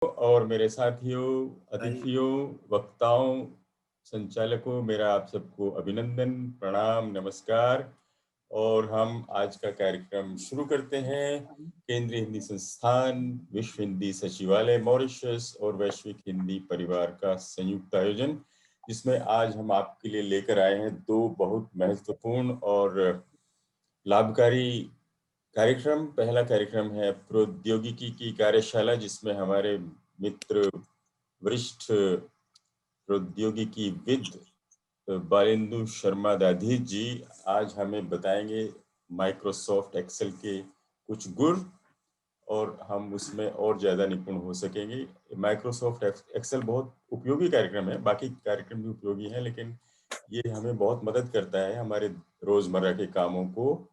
और मेरे साथियों, अतिथियों, वक्ताओं, संचालकों, मेरा आप सबको अभिनंदन, प्रणाम, नमस्कार। और हम आज का कार्यक्रम शुरू करते हैं। केंद्रीय हिंदी संस्थान, विश्व हिंदी सचिवालय मॉरिशस और वैश्विक हिंदी परिवार का संयुक्त आयोजन, जिसमें आज हम आपके लिए लेकर आए हैं दो बहुत महत्वपूर्ण और लाभकारी कार्यक्रम। पहला कार्यक्रम है प्रौद्योगिकी की कार्यशाला, जिसमें हमारे मित्र वरिष्ठ प्रौद्योगिकीविद बालेंदु शर्मा दाधीच जी आज हमें बताएंगे माइक्रोसॉफ्ट एक्सेल के कुछ गुण, और हम उसमें और ज्यादा निपुण हो सकेंगे। माइक्रोसॉफ्ट एक्सेल बहुत उपयोगी कार्यक्रम है, बाकी कार्यक्रम भी उपयोगी हैं, लेकिन ये हमें बहुत मदद करता है हमारे रोजमर्रा के कामों को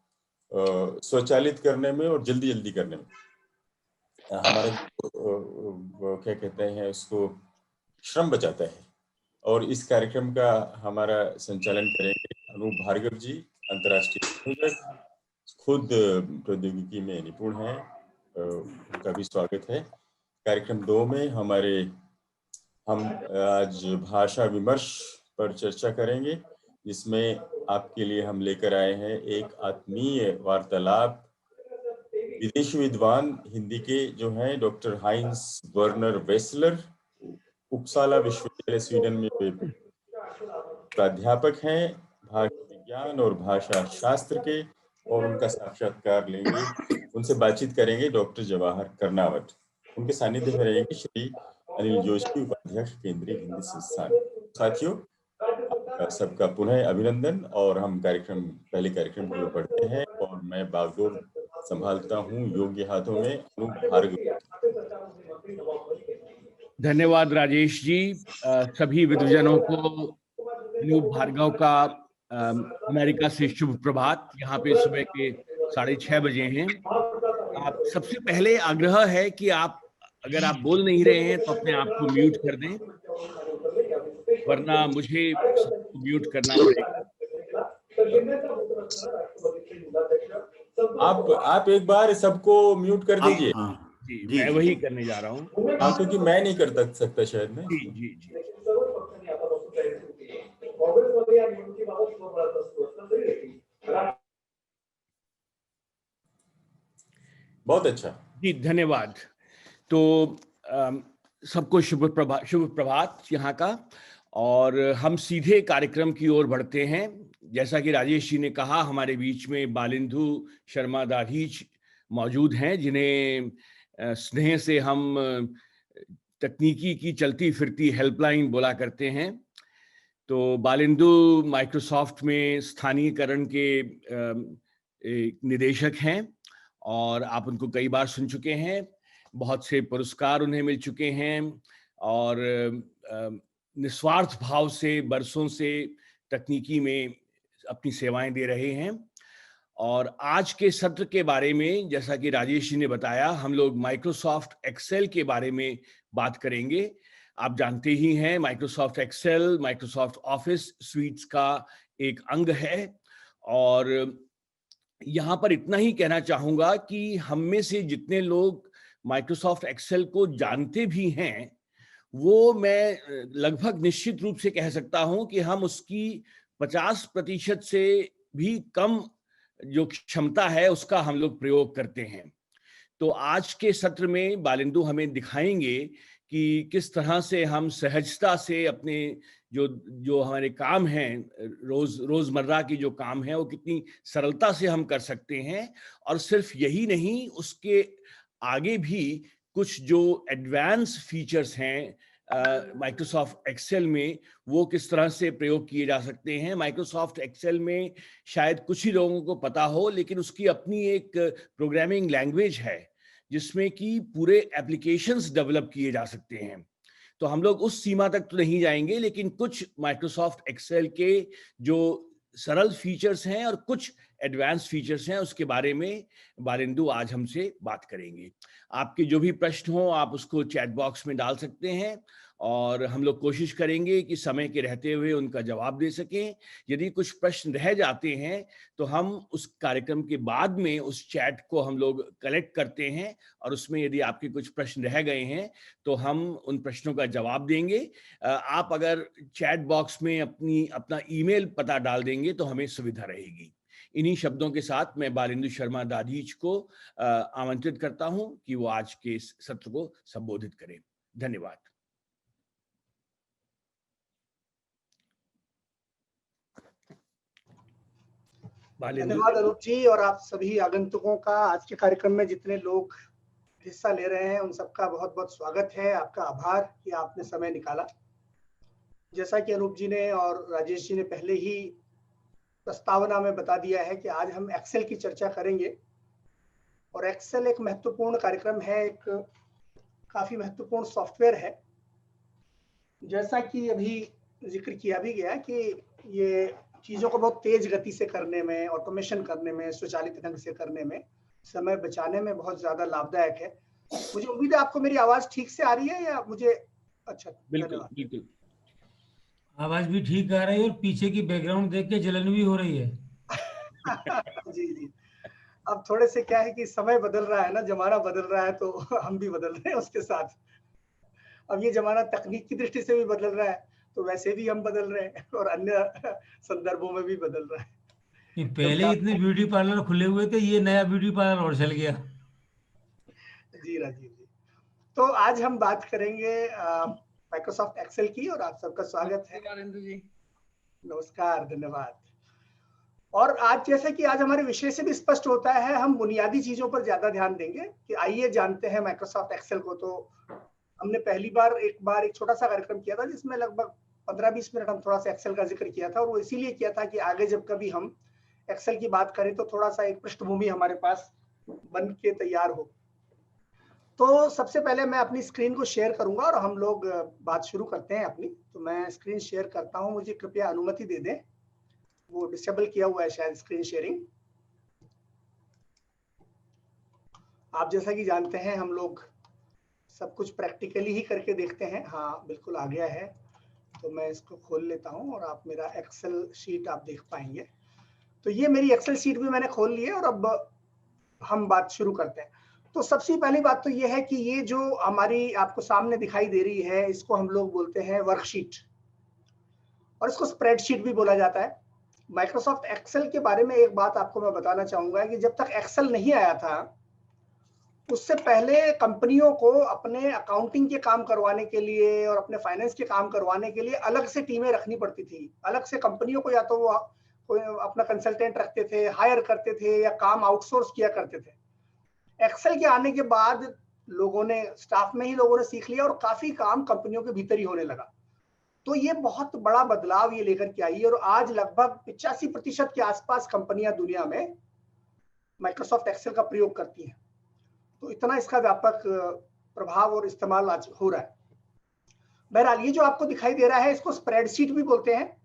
स्वचालित करने में और जल्दी जल्दी करने में। हमारा क्या कहते हैं उसको, श्रम बचाता है। और इस कार्यक्रम का हमारा संचालन करेंगे अनूप भार्गव जी, अंतर्राष्ट्रीय संयोजक, खुद प्रौद्योगिकी में निपुण हैं। उनका भी स्वागत है। कार्यक्रम 2 में हम आज भाषा विमर्श पर चर्चा करेंगे, जिसमें आपके लिए हम लेकर आए हैं एक आत्मीय वार्तालाप विदेशी विद्वान हिंदी के जो हैं डॉक्टर हाइंस वर्नर वेसलर, उपसाला विश्वविद्यालय स्वीडन में प्राध्यापक हैं भाषा विज्ञान और भाषा शास्त्र के, और उनका साक्षात्कार लेंगे। उनसे बातचीत करेंगे डॉक्टर जवाहर कर्नावट। उनके सानिध्य में रहेंगे श्री अनिल जोशी, उपाध्यक्ष केंद्रीय हिंदी संस्थान। साथियों, आपका सबका पुनः अभिनंदन। और हम पहले कार्यक्रम की ओर बढ़ते हैं, और मैं बागडोर संभालता हूँ योग्य हाथों में अनूप भार्गव। धन्यवाद राजेश जी। सभी विद्वजनों को अनूप भार्गव का अमेरिका से शुभ प्रभात। यहाँ पे सुबह के 6:30 बजे हैं। आप सबसे पहले आग्रह है कि अगर आप बोल नहीं रहे हैं तो अपने आप को म्यूट कर दें, वरना मुझे सबको म्यूट करना पड़ेगा। आप एक बार सबको म्यूट कर दीजिए। जी, मैं वही करने जा रहा हूँ। क्योंकि मैं नहीं कर सकता शायद मैं। जी जी जी। बहुत अच्छा जी, धन्यवाद। तो सबको शुभ प्रभात यहाँ का। और हम सीधे कार्यक्रम की ओर बढ़ते हैं। जैसा कि राजेश जी ने कहा, हमारे बीच में बालेंदु शर्मा दाधीच मौजूद हैं, जिन्हें स्नेह से हम तकनीकी की चलती फिरती हेल्पलाइन बोला करते हैं। तो बालेंदु माइक्रोसॉफ्ट में स्थानीयकरण के निदेशक हैं, और आप उनको कई बार सुन चुके हैं। बहुत से पुरस्कार उन्हें मिल चुके हैं, और निस्वार्थ भाव से बरसों से तकनीकी में अपनी सेवाएं दे रहे हैं। और आज के सत्र के बारे में, जैसा कि राजेश जी ने बताया, हम लोग माइक्रोसॉफ्ट एक्सेल के बारे में बात करेंगे। आप जानते ही हैं, Microsoft Excel Microsoft Office suites का एक अंग है। और यहाँ पर इतना ही कहना चाहूँगा कि हम में से जितने लोग माइक्रोसॉफ्ट एक्सेल को जानते भी हैं, वो मैं लगभग निश्चित रूप से कह सकता हूँ कि हम उसकी 50% से भी कम जो क्षमता है उसका हम लोग प्रयोग करते हैं। तो आज के सत्र में बालेंदु हमें दिखाएंगे कि किस तरह से हम सहजता से अपने जो हमारे काम हैं, रोजमर्रा की जो काम है, वो कितनी सरलता से हम कर सकते हैं। और सिर्फ यही नहीं, उसके आगे भी कुछ जो एडवांस फीचर्स हैं माइक्रोसॉफ्ट एक्सेल में, वो किस तरह से प्रयोग किए जा सकते हैं। माइक्रोसॉफ्ट एक्सेल में शायद कुछ ही लोगों को पता हो, लेकिन उसकी अपनी एक प्रोग्रामिंग लैंग्वेज है जिसमें कि पूरे एप्लीकेशंस डेवलप किए जा सकते हैं। तो हम लोग उस सीमा तक तो नहीं जाएंगे, लेकिन कुछ माइक्रोसॉफ्ट एक्सेल के जो सरल फीचर्स हैं और कुछ एडवांस फीचर्स हैं उसके बारे में बारिंदु आज हमसे बात करेंगे। आपके जो भी प्रश्न हो आप उसको चैट बॉक्स में डाल सकते हैं और हम लोग कोशिश करेंगे कि समय के रहते हुए उनका जवाब दे सकें। यदि कुछ प्रश्न रह जाते हैं तो हम उस कार्यक्रम के बाद में उस चैट को हम लोग कलेक्ट करते हैं और उसमें यदि आपके कुछ प्रश्न रह गए हैं तो हम उन प्रश्नों का जवाब देंगे। आप अगर चैट बॉक्स में अपना ईमेल पता डाल देंगे तो हमें सुविधा रहेगी। इन्हीं शब्दों के साथ मैं बालिंदु शर्मा दाधीच को आमंत्रित करता हूं कि वो आज के इस सत्र को संबोधित करें। धन्यवाद। धन्यवाद अनूप जी और आप सभी आगंतुकों का आज के कार्यक्रम में जितने लोग हिस्सा ले रहे हैं उन सबका बहुत बहुत स्वागत है। आपका आभार कि आपने समय निकाला। जैसा कि अनूप जी ने और राजेश जी ने पहले ही प्रस्तावना में बता दिया है कि आज हम एक्सेल की चर्चा करेंगे और एक्सेल एक महत्वपूर्ण कार्यक्रम है, एक काफी महत्वपूर्ण सॉफ्टवेयर है। जैसा कि अभी जिक्र किया भी गया कि ये चीजों को बहुत तेज गति से करने में, ऑटोमेशन करने में, स्वचालित ढंग से करने में, समय बचाने में बहुत ज्यादा लाभदायक है। मुझे उम्मीद है आपको मेरी आवाज ठीक से आ रही है या मुझे? अच्छा, बिल्कुल बिल्कुल आवाज भी ठीक आ रही है और पीछे की बैकग्राउंड देख के जलन भी हो रही है। जी जी। अब थोड़े से क्या है कि समय बदल रहा है ना, जमाना बदल रहा है तो हम भी बदल रहे हैं उसके साथ। अब ये जमाना तकनीक की दृष्टि से भी बदल रहा है तो वैसे भी हम बदल रहे हैं और अन्य संदर्भों में भी बदल रहा है। पहले इतने ब्यूटी पार्लर खुले हुए थे, ये नया ब्यूटी पार्लर और चल गया। जी राजीव जी, तो आज हम बात करेंगे माइक्रोसॉफ्ट एक्सेल की और आप सबका स्वागत है। नमस्कार, धन्यवाद। और आज जैसे कि आज हमारे विषय से भी स्पष्ट होता है, हम बुनियादी चीजों पर ज्यादा ध्यान देंगे कि आइए जानते हैं माइक्रोसॉफ्ट एक्सेल को। तो हमने पहली बार एक छोटा सा कार्यक्रम किया था जिसमें लगभग 15-20 मिनट हम थोड़ा सा एक्सेल का जिक्र किया था और वो इसीलिए किया था कि आगे जब कभी हम एक्सेल की बात करें तो थोड़ा सा एक पृष्ठभूमि हमारे पास बन के तैयार हो। तो सबसे पहले मैं अपनी स्क्रीन को शेयर करूंगा और हम लोग बात शुरू करते हैं अपनी। तो मैं स्क्रीन शेयर करता हूं, मुझे कृपया अनुमति दे दें। वो डिसेबल किया हुआ है शायद स्क्रीन शेयरिंग। आप जैसा कि जानते हैं हम लोग सब कुछ प्रैक्टिकली ही करके देखते हैं। हाँ बिल्कुल आ गया है, तो मैं इसको खोल लेता हूं और आप मेरा एक्सेल शीट आप देख पाएंगे। तो ये मेरी एक्सेल शीट भी मैंने खोल ली है और अब हम बात शुरू करते हैं। तो सबसे पहली बात तो ये है कि ये जो हमारी आपको सामने दिखाई दे रही है इसको हम लोग बोलते हैं वर्कशीट और इसको स्प्रेडशीट भी बोला जाता है। माइक्रोसॉफ्ट एक्सेल के बारे में एक बात आपको मैं बताना चाहूंगा कि जब तक एक्सेल नहीं आया था उससे पहले कंपनियों को अपने अकाउंटिंग के काम करवाने के लिए और अपने फाइनेंस के काम करवाने के लिए अलग से टीमें रखनी पड़ती थी। अलग से कंपनियों को या तो वो कोई अपना कंसल्टेंट रखते थे, हायर करते थे या काम आउटसोर्स किया करते थे। एक्सेल के आने के बाद लोगों ने स्टाफ में ही लोगों ने सीख लिया और काफी काम कंपनियों के भीतर ही होने लगा। तो ये बहुत बड़ा बदलाव ये लेकर के आई और आज लगभग 85% के आसपास कंपनियां दुनिया में माइक्रोसॉफ्ट एक्सेल का प्रयोग करती हैं। तो इतना इसका व्यापक प्रभाव और इस्तेमाल आज हो रहा है। बहरहाल ये जो आपको दिखाई दे रहा है इसको स्प्रेडशीट भी बोलते हैं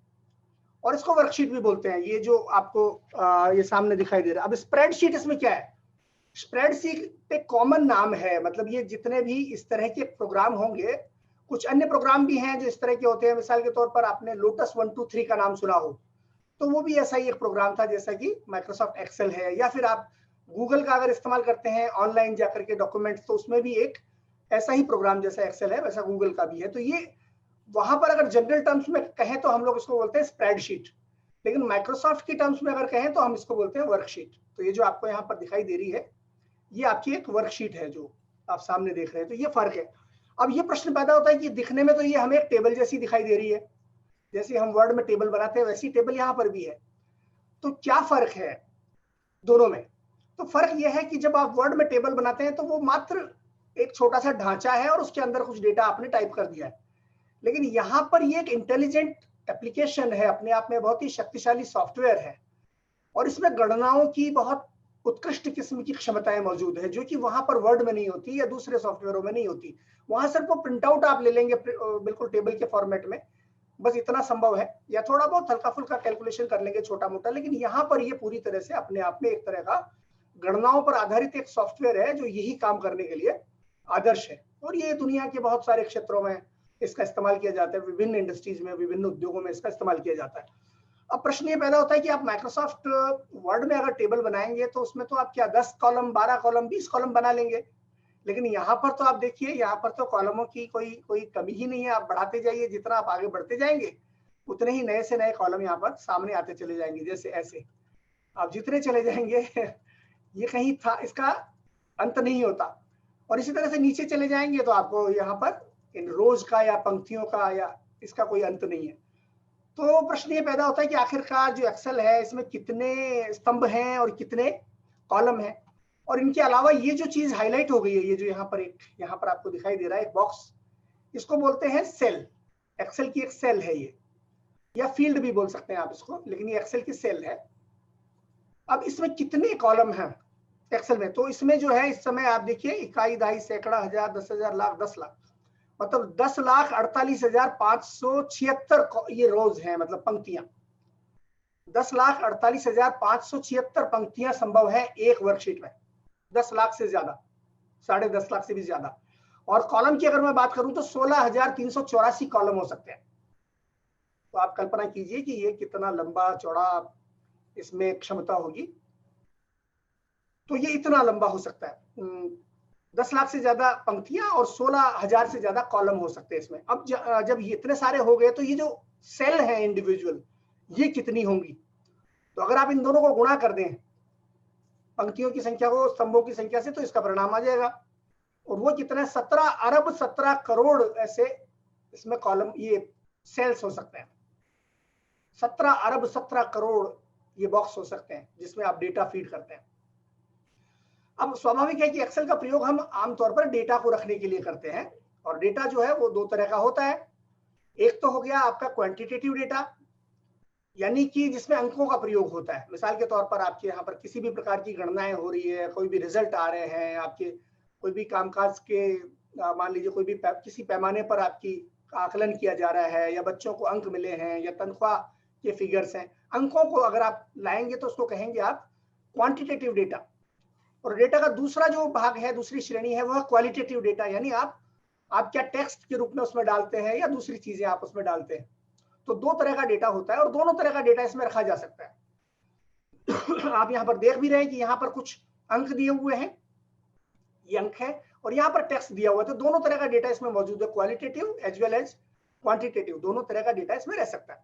और इसको वर्कशीट भी बोलते हैं। ये जो आपको ये सामने दिखाई दे रहा है। अब स्प्रेडशीट इसमें क्या है? स्प्रेडशीट एक कॉमन नाम है, मतलब ये जितने भी इस तरह के प्रोग्राम होंगे, कुछ अन्य प्रोग्राम भी हैं जो इस तरह के होते हैं। मिसाल के तौर पर आपने लोटस 123 का नाम सुना हो, तो वो भी ऐसा ही एक प्रोग्राम था जैसा कि माइक्रोसॉफ्ट एक्सेल है। या फिर आप गूगल का अगर इस्तेमाल करते हैं ऑनलाइन जाकर के डॉक्यूमेंट्स, तो उसमें भी एक ऐसा ही प्रोग्राम जैसा एक्सेल है वैसा गूगल का भी है। तो ये वहां पर अगर जनरल टर्म्स में कहें तो हम लोग इसको बोलते हैं स्प्रेडशीट, लेकिन माइक्रोसॉफ्ट की टर्म्स में अगर कहें तो हम इसको बोलते हैं वर्कशीट। तो ये जो आपको यहाँ पर दिखाई दे रही है ये आपकी एक वर्कशीट है जो आप सामने देख रहे हैं। तो ये फर्क है। अब ये प्रश्न पैदा होता है कि दिखने में तो ये हमें एक टेबल जैसी दिखाई दे रही है, जैसे हम वर्ड में टेबल बनाते हैं वैसी टेबल यहाँ पर भी है। तो क्या फर्क है दोनों में? तो फर्क यह है कि जब आप वर्ड में टेबल बनाते हैं तो वो मात्र एक छोटा सा ढांचा है और उसके अंदर कुछ डेटा आपने टाइप कर दिया है। लेकिन यहाँ पर ये एक इंटेलिजेंट एप्लीकेशन है, अपने आप में बहुत ही शक्तिशाली सॉफ्टवेयर है और इसमें गणनाओं की बहुत उत्कृष्ट किस्म की क्षमताएं मौजूद है जो कि वहां पर वर्ड में नहीं होती या दूसरे सॉफ्टवेयरों में नहीं होती। वहां सिर्फ वो प्रिंट आउट आप ले लेंगे बिल्कुल टेबल के फॉर्मेट में, बस इतना संभव है, या थोड़ा बहुत हल्का फुल्का कैलकुलेशन कर लेंगे छोटा मोटा, लेकिन यहाँ पर ये पूरी तरह से अपने आप में एक तरह का गणनाओं पर आधारित एक सॉफ्टवेयर है जो यही काम करने के लिए आदर्श है। और ये दुनिया के बहुत सारे क्षेत्रों में इसका इस्तेमाल किया जाता है, विभिन्न इंडस्ट्रीज में, विभिन्न उद्योगों में इसका इस्तेमाल किया जाता है। अब प्रश्न ये पैदा होता है कि आप माइक्रोसॉफ्ट वर्ड में अगर टेबल बनाएंगे तो उसमें तो आप क्या 10 कॉलम, 12 कॉलम, 20 कॉलम बना लेंगे, लेकिन यहाँ पर तो आप देखिए, यहाँ पर तो कॉलमों की कोई कमी ही नहीं है। आप बढ़ाते जाइए, जितना आप आगे बढ़ते जाएंगे उतने ही नए से नए कॉलम यहाँ पर सामने आते चले जाएंगे। जैसे ऐसे आप जितने चले जाएंगे ये कहीं था, इसका अंत नहीं होता। और इसी तरह से नीचे चले जाएंगे तो आपको यहाँ पर इन रोज का या पंक्तियों का या इसका कोई अंत नहीं है। तो प्रश्न ये पैदा होता है कि आखिरकार जो एक्सेल है इसमें कितने स्तंभ हैं और कितने कॉलम हैं। और इनके अलावा ये जो चीज हाईलाइट हो गई है, ये जो यहाँ पर आपको दिखाई दे रहा है एक बॉक्स, इसको बोलते हैं सेल। एक्सेल की एक सेल है ये, या फील्ड भी बोल सकते हैं आप इसको, लेकिन ये एक्सेल की सेल है। अब इसमें कितने कॉलम हैं एक्सेल में? तो इसमें जो है इस समय आप देखिए इकाई, दहाई, सैकड़ा, हजार, 10,000, लाख, 10 लाख, मतलब 10,48,576 ये रोज हैं, मतलब पंक्तियां। 10,48,576 पंक्तियां संभव है एक वर्कशीट में, 10 लाख से ज्यादा, 10.5 लाख से भी ज्यादा। और कॉलम की अगर मैं बात करूं तो 16,384 कॉलम हो सकते हैं। तो आप कल्पना कीजिए कि ये कितना लंबा चौड़ा इसमें क्षमता होगी। तो ये इतना लंबा हो सकता है, 10 लाख से ज्यादा पंक्तियां और 16,000 से ज्यादा कॉलम हो सकते हैं इसमें। अब जब ये इतने सारे हो गए तो ये जो सेल है इंडिविजुअल, ये कितनी होंगी? तो अगर आप इन दोनों को गुणा कर दें, पंक्तियों की संख्या को स्तंभों की संख्या से, तो इसका परिणाम आ जाएगा। और वो कितना? 17 अरब 17 करोड़ ऐसे इसमें कॉलम, ये सेल्स हो सकते हैं। 17 अरब 17 करोड़ ये बॉक्स हो सकते हैं जिसमें आप डेटा फीड करते हैं। अब स्वाभाविक है कि एक्सेल का प्रयोग हम आमतौर पर डेटा को रखने के लिए करते हैं, और डेटा जो है वो दो तरह का होता है। एक तो हो गया आपका क्वांटिटेटिव डेटा, यानी कि जिसमें अंकों का प्रयोग होता है। मिसाल के तौर पर आपके यहाँ पर किसी भी प्रकार की गणनाएं हो रही है, कोई भी रिजल्ट आ रहे हैं, आपके कोई भी कामकाज के, मान लीजिए कोई भी किसी पैमाने पर आपकी आकलन किया जा रहा है, या बच्चों को अंक मिले हैं, या तनख्वाह के फिगर्स हैं, अंकों को अगर आप लाएंगे तो उसको कहेंगे आप क्वांटिटेटिव डेटा। और डेटा का दूसरा जो भाग है, दूसरी श्रेणी है, वह क्वालिटेटिव डेटा, यानी आप क्या टेक्स्ट के रूप में उसमें डालते हैं या दूसरी चीजें आप उसमें डालते हैं। तो दो तरह का डेटा होता है और दोनों तरह का डेटा इसमें रखा जा सकता है। आप यहाँ पर देख भी रहे हैं कि यहाँ पर कुछ अंक दिए हुए हैं, ये अंक है, और यहाँ पर टेक्स्ट दिया हुआ है। तो दोनों तरह का डेटा इसमें मौजूद है, qualitative as well as quantitative, दोनों तरह का डेटा इसमें रह सकता है।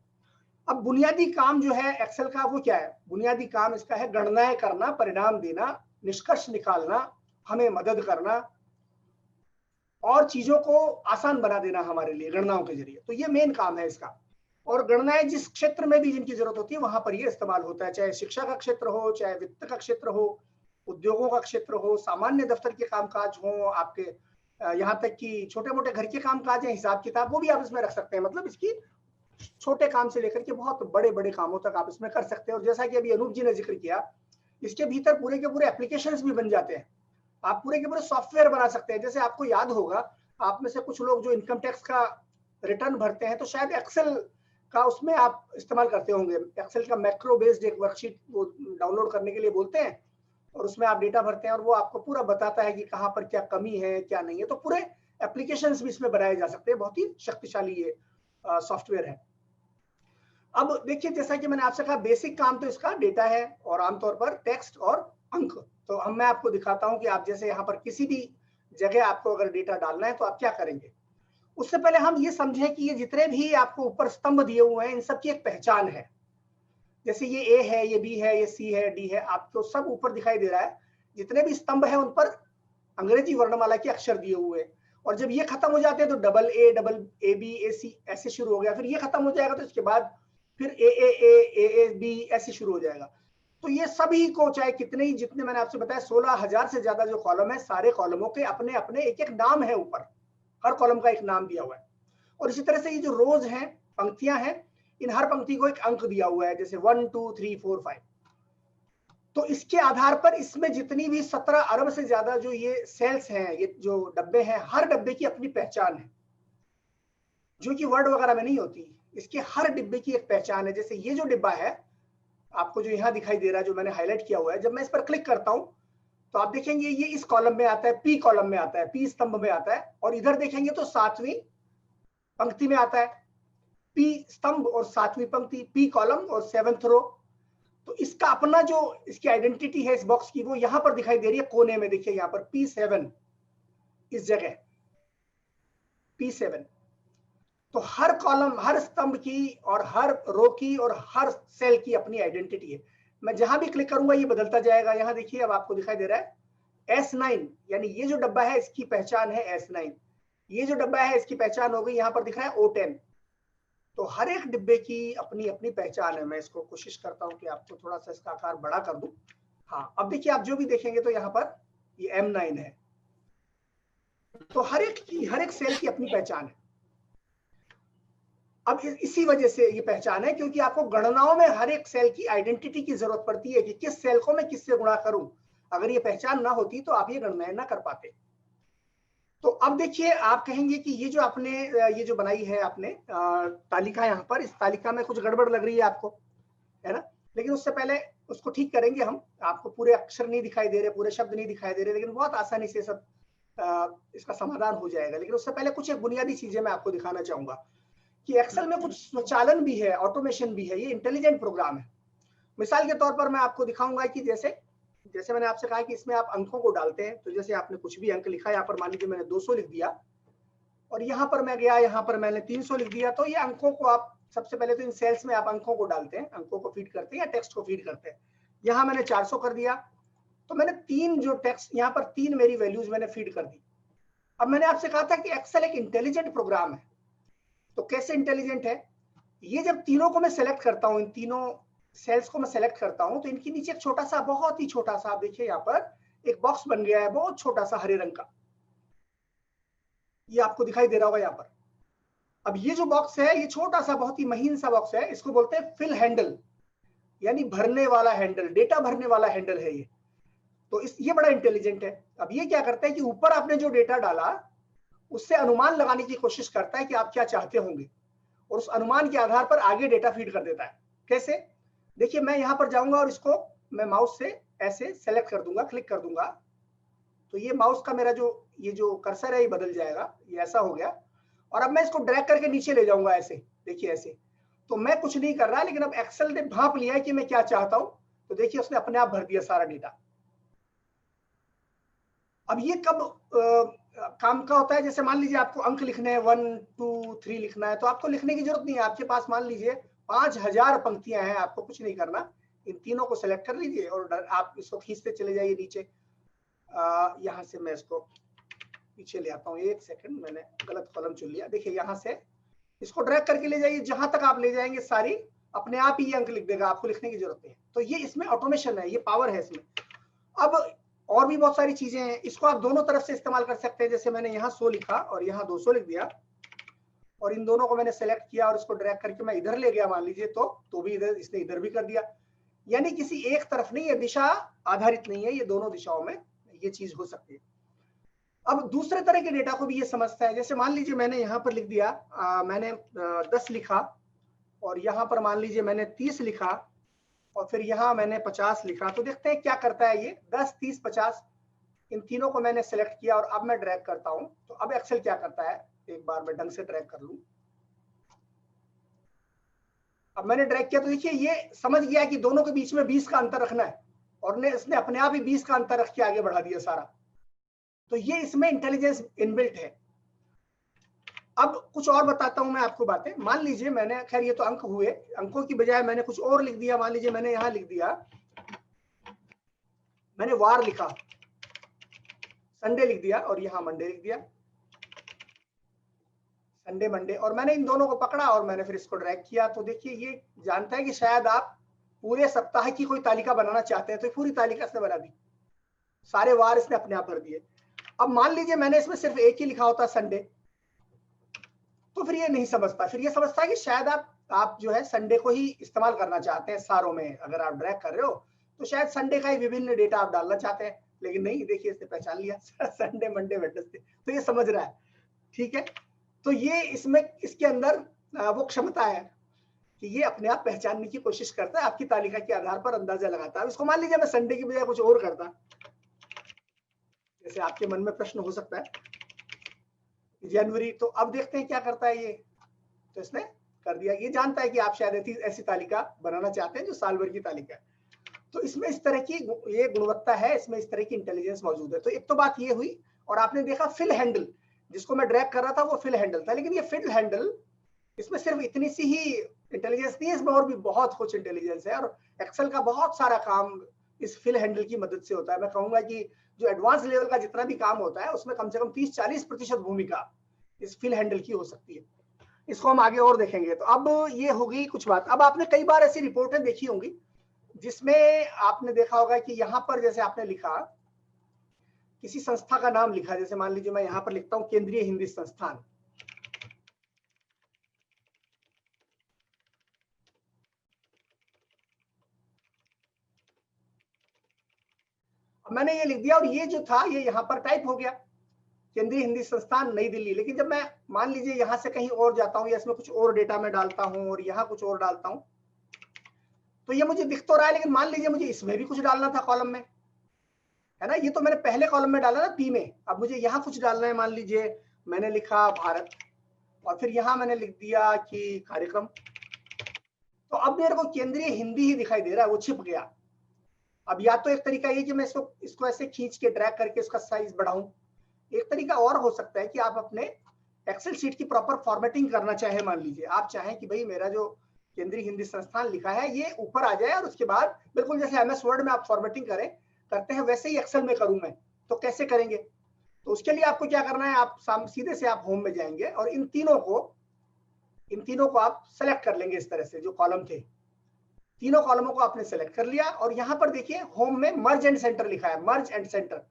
अब बुनियादी काम जो है एक्सेल का वो क्या है? बुनियादी काम इसका है गणनाएं करना, परिणाम देना, निष्कर्ष निकालना, हमें मदद करना और चीजों को आसान बना देना हमारे लिए गणनाओं के जरिए। तो ये मेन काम है इसका। और गणनाएं जिस क्षेत्र में भी जिनकी जरूरत होती है वहां पर ये इस्तेमाल होता है, चाहे शिक्षा का क्षेत्र हो, चाहे वित्त का क्षेत्र हो, उद्योगों का क्षेत्र हो, सामान्य दफ्तर के कामकाज हो, आपके यहाँ तक कि छोटे मोटे घर के कामकाज हैं, हिसाब किताब, वो भी आप इसमें रख सकते हैं। मतलब इसकी छोटे काम से लेकर के बहुत बड़े बड़े कामों तक आप इसमें कर सकते हैं। और जैसा कि अभी अनूप जी ने जिक्र किया, इसके भीतर पूरे के पूरे एप्लीकेशंस भी बन जाते हैं, आप पूरे के पूरे सॉफ्टवेयर बना सकते हैं। जैसे आपको याद होगा, आप में से कुछ लोग जो इनकम टैक्स का रिटर्न भरते हैं तो शायद एक्सेल का उसमें आप इस्तेमाल करते होंगे। एक्सेल का मैक्रो बेस्ड एक वर्कशीट वो डाउनलोड करने के लिए बोलते हैं, और उसमें आप डेटा भरते हैं और वो आपको पूरा बताता है कि कहाँ पर क्या कमी है, क्या नहीं है। तो पूरे एप्लीकेशंस भी इसमें बनाए जा सकते हैं, बहुत ही शक्तिशाली ये सॉफ्टवेयर है। अब देखिए, जैसा कि मैंने आपसे कहा, बेसिक काम तो इसका डेटा है और आमतौर पर टेक्स्ट और अंक। तो मैं आपको दिखाता हूं कि आप जैसे यहाँ पर किसी भी जगह आपको अगर डेटा डालना है तो आप क्या करेंगे। उससे पहले हम ये समझें कि ये जितने भी आपको ऊपर स्तंभ दिए हुए हैं, इन सब की एक पहचान है। जैसे ये ए है, ये बी है, ये सी है, डी है, आपको सब ऊपर दिखाई दे रहा है। जितने भी स्तंभ है उन पर अंग्रेजी वर्णमाला के अक्षर दिए हुए हैं। और जब ये खत्म हो जाते हैं तो डबल ए बी, ए सी ऐसे शुरू हो गया। फिर ये खत्म हो जाएगा तो इसके बाद फिर ए बी ऐसे शुरू हो जाएगा। तो ये सभी को, चाहे कितने ही, जितने मैंने आपसे बताया 16,000 से ज्यादा जो कॉलम है, सारे कॉलमों के अपने अपने एक एक नाम है ऊपर, हर कॉलम का एक नाम दिया हुआ है। और इसी तरह से ये जो रोज हैं, पंक्तियां हैं, इन हर पंक्ति को एक अंक दिया हुआ है, जैसे 1 2 3 4 5। तो इसके आधार पर इसमें जितनी भी 17 अरब से ज्यादा जो ये सेल्स हैं, ये जो डब्बे हैं, हर डब्बे की अपनी पहचान है, जो कि वर्ड वगैरह में नहीं होती। इसके हर डिब्बे की एक पहचान है। जैसे ये जो डिब्बा है आपको जो यहाँ दिखाई दे रहा है, जो मैंने हाईलाइट किया हुआ है, जब मैं इस पर क्लिक करता हूं तो आप देखेंगे ये इस कॉलम में आता है, पी कॉलम में आता है, पी स्तंभ में आता है, और इधर देखेंगे तो 7वीं पंक्ति में आता है। पी स्तंभ और 7वीं पंक्ति, पी कॉलम और 7th रो। तो इसका अपना जो इसकी आइडेंटिटी है इस बॉक्स की, वो यहां पर दिखाई दे रही है कोने में। देखिए यहाँ पर P7 इस जगह, P7। तो हर कॉलम, हर स्तंभ की और हर रो की और हर सेल की अपनी आइडेंटिटी है। मैं जहां भी क्लिक करूंगा ये बदलता जाएगा। यहाँ देखिए अब आपको दिखाई दे रहा है S9, यानी ये जो डब्बा है इसकी पहचान है S9। ये जो डब्बा है इसकी पहचान हो गई, यहाँ पर दिख रहा है O10। तो हर एक डिब्बे की अपनी अपनी पहचान है। मैं इसको कोशिश करता हूं कि आपको थोड़ा सा इसका आकार बड़ा कर दूं। हाँ, अब देखिए आप जो भी देखेंगे तो यहाँ पर ये M9 है। तो हर एक सेल की अपनी पहचान है। अब इसी वजह से ये पहचान है क्योंकि आपको गणनाओं में हर एक सेल की आइडेंटिटी की जरूरत पड़ती है कि किस सेल को मैं किससे गुणा करूं। अगर ये पहचान ना होती तो आप ये गणनाएं ना कर पाते। तो अब देखिए आप कहेंगे कि ये जो आपने ये जो बनाई है आपने तालिका, यहाँ पर इस तालिका में कुछ गड़बड़ लग रही है आपको, है ना। लेकिन उससे पहले उसको ठीक करेंगे हम। आपको पूरे अक्षर नहीं दिखाई दे रहे, पूरे शब्द नहीं दिखाई दे रहे, लेकिन बहुत आसानी से सब इसका समाधान हो जाएगा। लेकिन उससे पहले कुछ एक बुनियादी चीजें मैं आपको दिखाना चाहूंगा कि एक्सेल में कुछ स्वचालन भी है, ऑटोमेशन भी है। ये इंटेलिजेंट प्रोग्राम है। मिसाल के तौर पर मैं आपको दिखाऊंगा कि जैसे मैंने आपसे कहा कि इसमें आप अंकों को डालते हैं। तो जैसे आपने कुछ भी अंक लिखा, यहाँ पर मान लीजिए मैंने 200 लिख दिया और यहाँ पर मैं गया, यहाँ पर मैंने 300 लिख दिया। तो ये अंकों को आप सबसे पहले तो इन सेल्स में आप अंकों को डालते हैं, अंकों को फीड करते हैं या टेक्स्ट को फीड करते हैं। यहाँ मैंने 400 कर दिया तो मैंने 3 जो टेक्स्ट, यहाँ पर 3 मेरी वैल्यूज मैंने फीड कर दी। अब मैंने आपसे कहा था कि एक्सेल एक इंटेलिजेंट प्रोग्राम है। तो कैसे इंटेलिजेंट है? ये जब तीनों को मैं सेलेक्ट करता हूं, इन तीनों सेल्स को मैं सेलेक्ट करता हूं, तो इनके नीचे एक छोटा सा, बहुत ही छोटा सा, आप देखिए यहाँ पर एक बॉक्स बन गया है, बहुत छोटा सा हरे रंग का। ये आपको दिखाई दे रहा होगा यहाँ पर। अब ये जो बॉक्स है, ये छोटा सा, बहुत ही महीन सा बॉक्स है। इसको बोलते हैं फिल हैंडल, यानी भरने वाला हैंडल, डेटा भरने वाला हैंडल है ये। तो ये बड़ा इंटेलिजेंट है। अब ये क्या करता है कि ऊपर आपने जो डेटा डाला उससे अनुमान लगाने की कोशिश करता है कि आप क्या चाहते होंगे, और उस अनुमान के आधार पर आगे डेटा फीड कर देता है। कैसे? देखिए मैं यहाँ पर जाऊंगा और इसको मैं माउस से ऐसे सेलेक्ट कर दूंगा, क्लिक कर दूंगा, तो ये माउस का मेरा ये जो कर्सर है ये बदल जाएगा, ये ऐसा हो गया। और अब मैं इसको ड्रैग करके नीचे ले जाऊंगा ऐसे, देखिए ऐसे। तो मैं कुछ नहीं कर रहा, लेकिन अब एक्सेल ने भांप लिया है कि मैं क्या चाहता हूं। तो देखिए उसने अपने आप भर दिया सारा डेटा। अब ये कब काम का होता है? जैसे मान लीजिए आपको अंक लिखने हैं, 1 2 3 लिखना है, तो आपको लिखने की जरूरत नहीं है। आपके पास मान लीजिए 5000 पंक्तियां हैं, आपको कुछ नहीं करना। इन तीनों को सेलेक्ट कर लीजिए और आप इसको खींचते चले जाइए नीचे। यहाँ से मैं इसको पीछे ले आता हूँ। एक सेकंड, मैंने गलत कॉलम चुन लिया। देखिए यहाँ से इसको ड्रैग करके ले जाइए, जहां तक आप ले जाएंगे सारी अपने आप ही ये अंक लिख देगा, आपको लिखने की जरूरत नहीं है। तो ये इसमें ऑटोमेशन है, ये पावर है इसमें। अब और भी बहुत सारी चीजें हैं, इसको आप दोनों तरफ से इस्तेमाल कर सकते हैं। जैसे मैंने यहाँ 100 लिखा और यहाँ 200 लिख दिया, और इन दोनों को मैंने सेलेक्ट किया और इसको ड्रैग करके मैं इधर ले गया मान लीजिए, तो भी इधर, इसने इधर भी कर दिया। यानी किसी एक तरफ नहीं है, दिशा आधारित नहीं है, ये दोनों दिशाओं में ये चीज हो सकती है। अब दूसरे तरह के डेटा को भी ये समझता है। जैसे मान लीजिए मैंने यहाँ पर लिख दिया, मैंने 10 लिखा, और यहाँ पर मान लीजिए मैंने 30 लिखा, और फिर यहाँ मैंने 50 लिखा। तो देखते हैं क्या करता है ये। 10 30 50 इन तीनों को मैंने सेलेक्ट किया और अब मैं ड्रैग करता हूं। तो अब एक्सेल क्या करता है, एक बार मैं ढंग से ड्रैग कर लूं। अब मैंने ड्रैग किया तो देखिए ये समझ गया कि दोनों के बीच में 20 का अंतर रखना है, और इसने अपने आप ही 20 का अंतर रख के आगे बढ़ा दिया सारा। तो ये इसमें इंटेलिजेंस इनबिल्ट है। अब कुछ और बताता हूं मैं आपको बातें। मान लीजिए मैंने, खैर ये तो अंक हुए, अंकों की बजाय मैंने कुछ और लिख दिया। मान लीजिए मैंने यहाँ लिख दिया, मैंने वार लिखा, संडे लिख दिया, और यहाँ मंडे लिख दिया, संडे मंडे। और मैंने इन दोनों को पकड़ा और मैंने फिर इसको ड्रैग किया। तो देखिए ये जानता है कि शायद आप पूरे सप्ताह की कोई तालिका बनाना चाहते हैं, तो पूरी तालिका इसने बना दी, सारे वार इसने अपने आप भर दिए। अब मान लीजिए मैंने इसमें सिर्फ एक ही लिखा होता, संडे, तो फिर ये नहीं समझता। फिर ये समझता है कि शायद आप जो है संडे को ही इस्तेमाल करना चाहते हैं सारों में। अगर आप ड्रैग कर रहे हो तो शायद संडे का ही विभिन्न डेटा आप डालना चाहते हैं, लेकिन नहीं, देखिए इसने पहचान लिया संडे मंडे वेडनेसडे, तो ये समझ रहा है। ठीक है, तो ये इसमें, इसके अंदर वो क्षमता है कि ये अपने आप पहचानने की कोशिश करता है, आपकी तालिका के आधार पर अंदाजा लगाता है। इसको मान लीजिए मैं संडे की बजाय कुछ और करता, जैसे आपके मन में प्रश्न हो सकता है जनवरी, तो अब देखते हैं क्या करता है ये। तो इसने कर दिया, ये जानता है कि आप शायद ऐसी तालिका बनाना चाहते हैं जो साल भर की तालिका है। तो इसमें इस तरह की ये गुणवत्ता है, इसमें इस तरह की इंटेलिजेंस मौजूद है। तो एक तो बात ये हुई, और आपने देखा फिल हैंडल, जिसको मैं ड्रैग कर रहा था वो फिल हैंडल था, लेकिन ये फिल हैंडल इसमें सिर्फ इतनी सी ही इंटेलिजेंस नहीं है, इसमें और भी बहुत कुछ इंटेलिजेंस है। और एक्सेल का बहुत सारा काम इस फिल हैंडल की मदद से होता है। मैं कहूंगा कि जो एडवांस लेवल का जितना भी काम होता है उसमें कम से कम 30-40% भूमिका इस फिल हैंडल की हो सकती है। इसको हम आगे और देखेंगे। तो अब ये होगी कुछ बात। अब आपने कई बार ऐसी रिपोर्टें देखी होंगी जिसमें आपने देखा होगा कि यहाँ पर जैसे आपने लिखा, किसी संस्था का नाम लिखा, जैसे मान लीजिए मैं यहाँ पर लिखता हूँ केंद्रीय हिंदी संस्थान। अब मैंने ये लिख दिया और ये जो था ये यहाँ पर टाइप हो गया, केंद्रीय हिंदी संस्थान नई दिल्ली। लेकिन जब मैं मान लीजिए यहाँ से कहीं और जाता हूँ या इसमें कुछ और डेटा में डालता हूँ और यहाँ कुछ और डालता हूँ, तो ये मुझे दिख तो रहा है, लेकिन मान लीजिए मुझे इसमें भी कुछ डालना था कॉलम में, है ना। ये तो मैंने पहले कॉलम में डाला ना पी में, अब मुझे यहाँ कुछ डालना है। मान लीजिए मैंने लिखा भारत और फिर यहाँ मैंने लिख दिया कि कार्यक्रम, तो अब मेरे को केंद्रीय हिंदी ही दिखाई दे रहा है, वो छिप गया। अब या तो एक तरीका ये कि मैं इसको ऐसे खींच के ड्रैग करके इसका साइज बढ़ाऊं। एक तरीका और हो सकता है कि आप अपने एक्सेल शीट की प्रॉपर फॉर्मेटिंग करना चाहे। मान लीजिए आप चाहें कि भाई मेरा जो केंद्रीय हिंदी संस्थान लिखा है ये ऊपर आ जाए और उसके बाद बिल्कुल जैसे MS वर्ड में आप फॉर्मेटिंग करते हैं वैसे ही एक्सेल में करूं मैं। तो कैसे करेंगे? तो उसके लिए आपको क्या करना है, आप सीधे से आप होम में जाएंगे और इन तीनों को आप सेलेक्ट कर लेंगे। इस तरह से जो कॉलम थे, तीनों कॉलमों को आपने सेलेक्ट कर लिया और यहाँ पर देखिए होम में मर्ज एंड सेंटर लिखा है, मर्ज एंड सेंटर,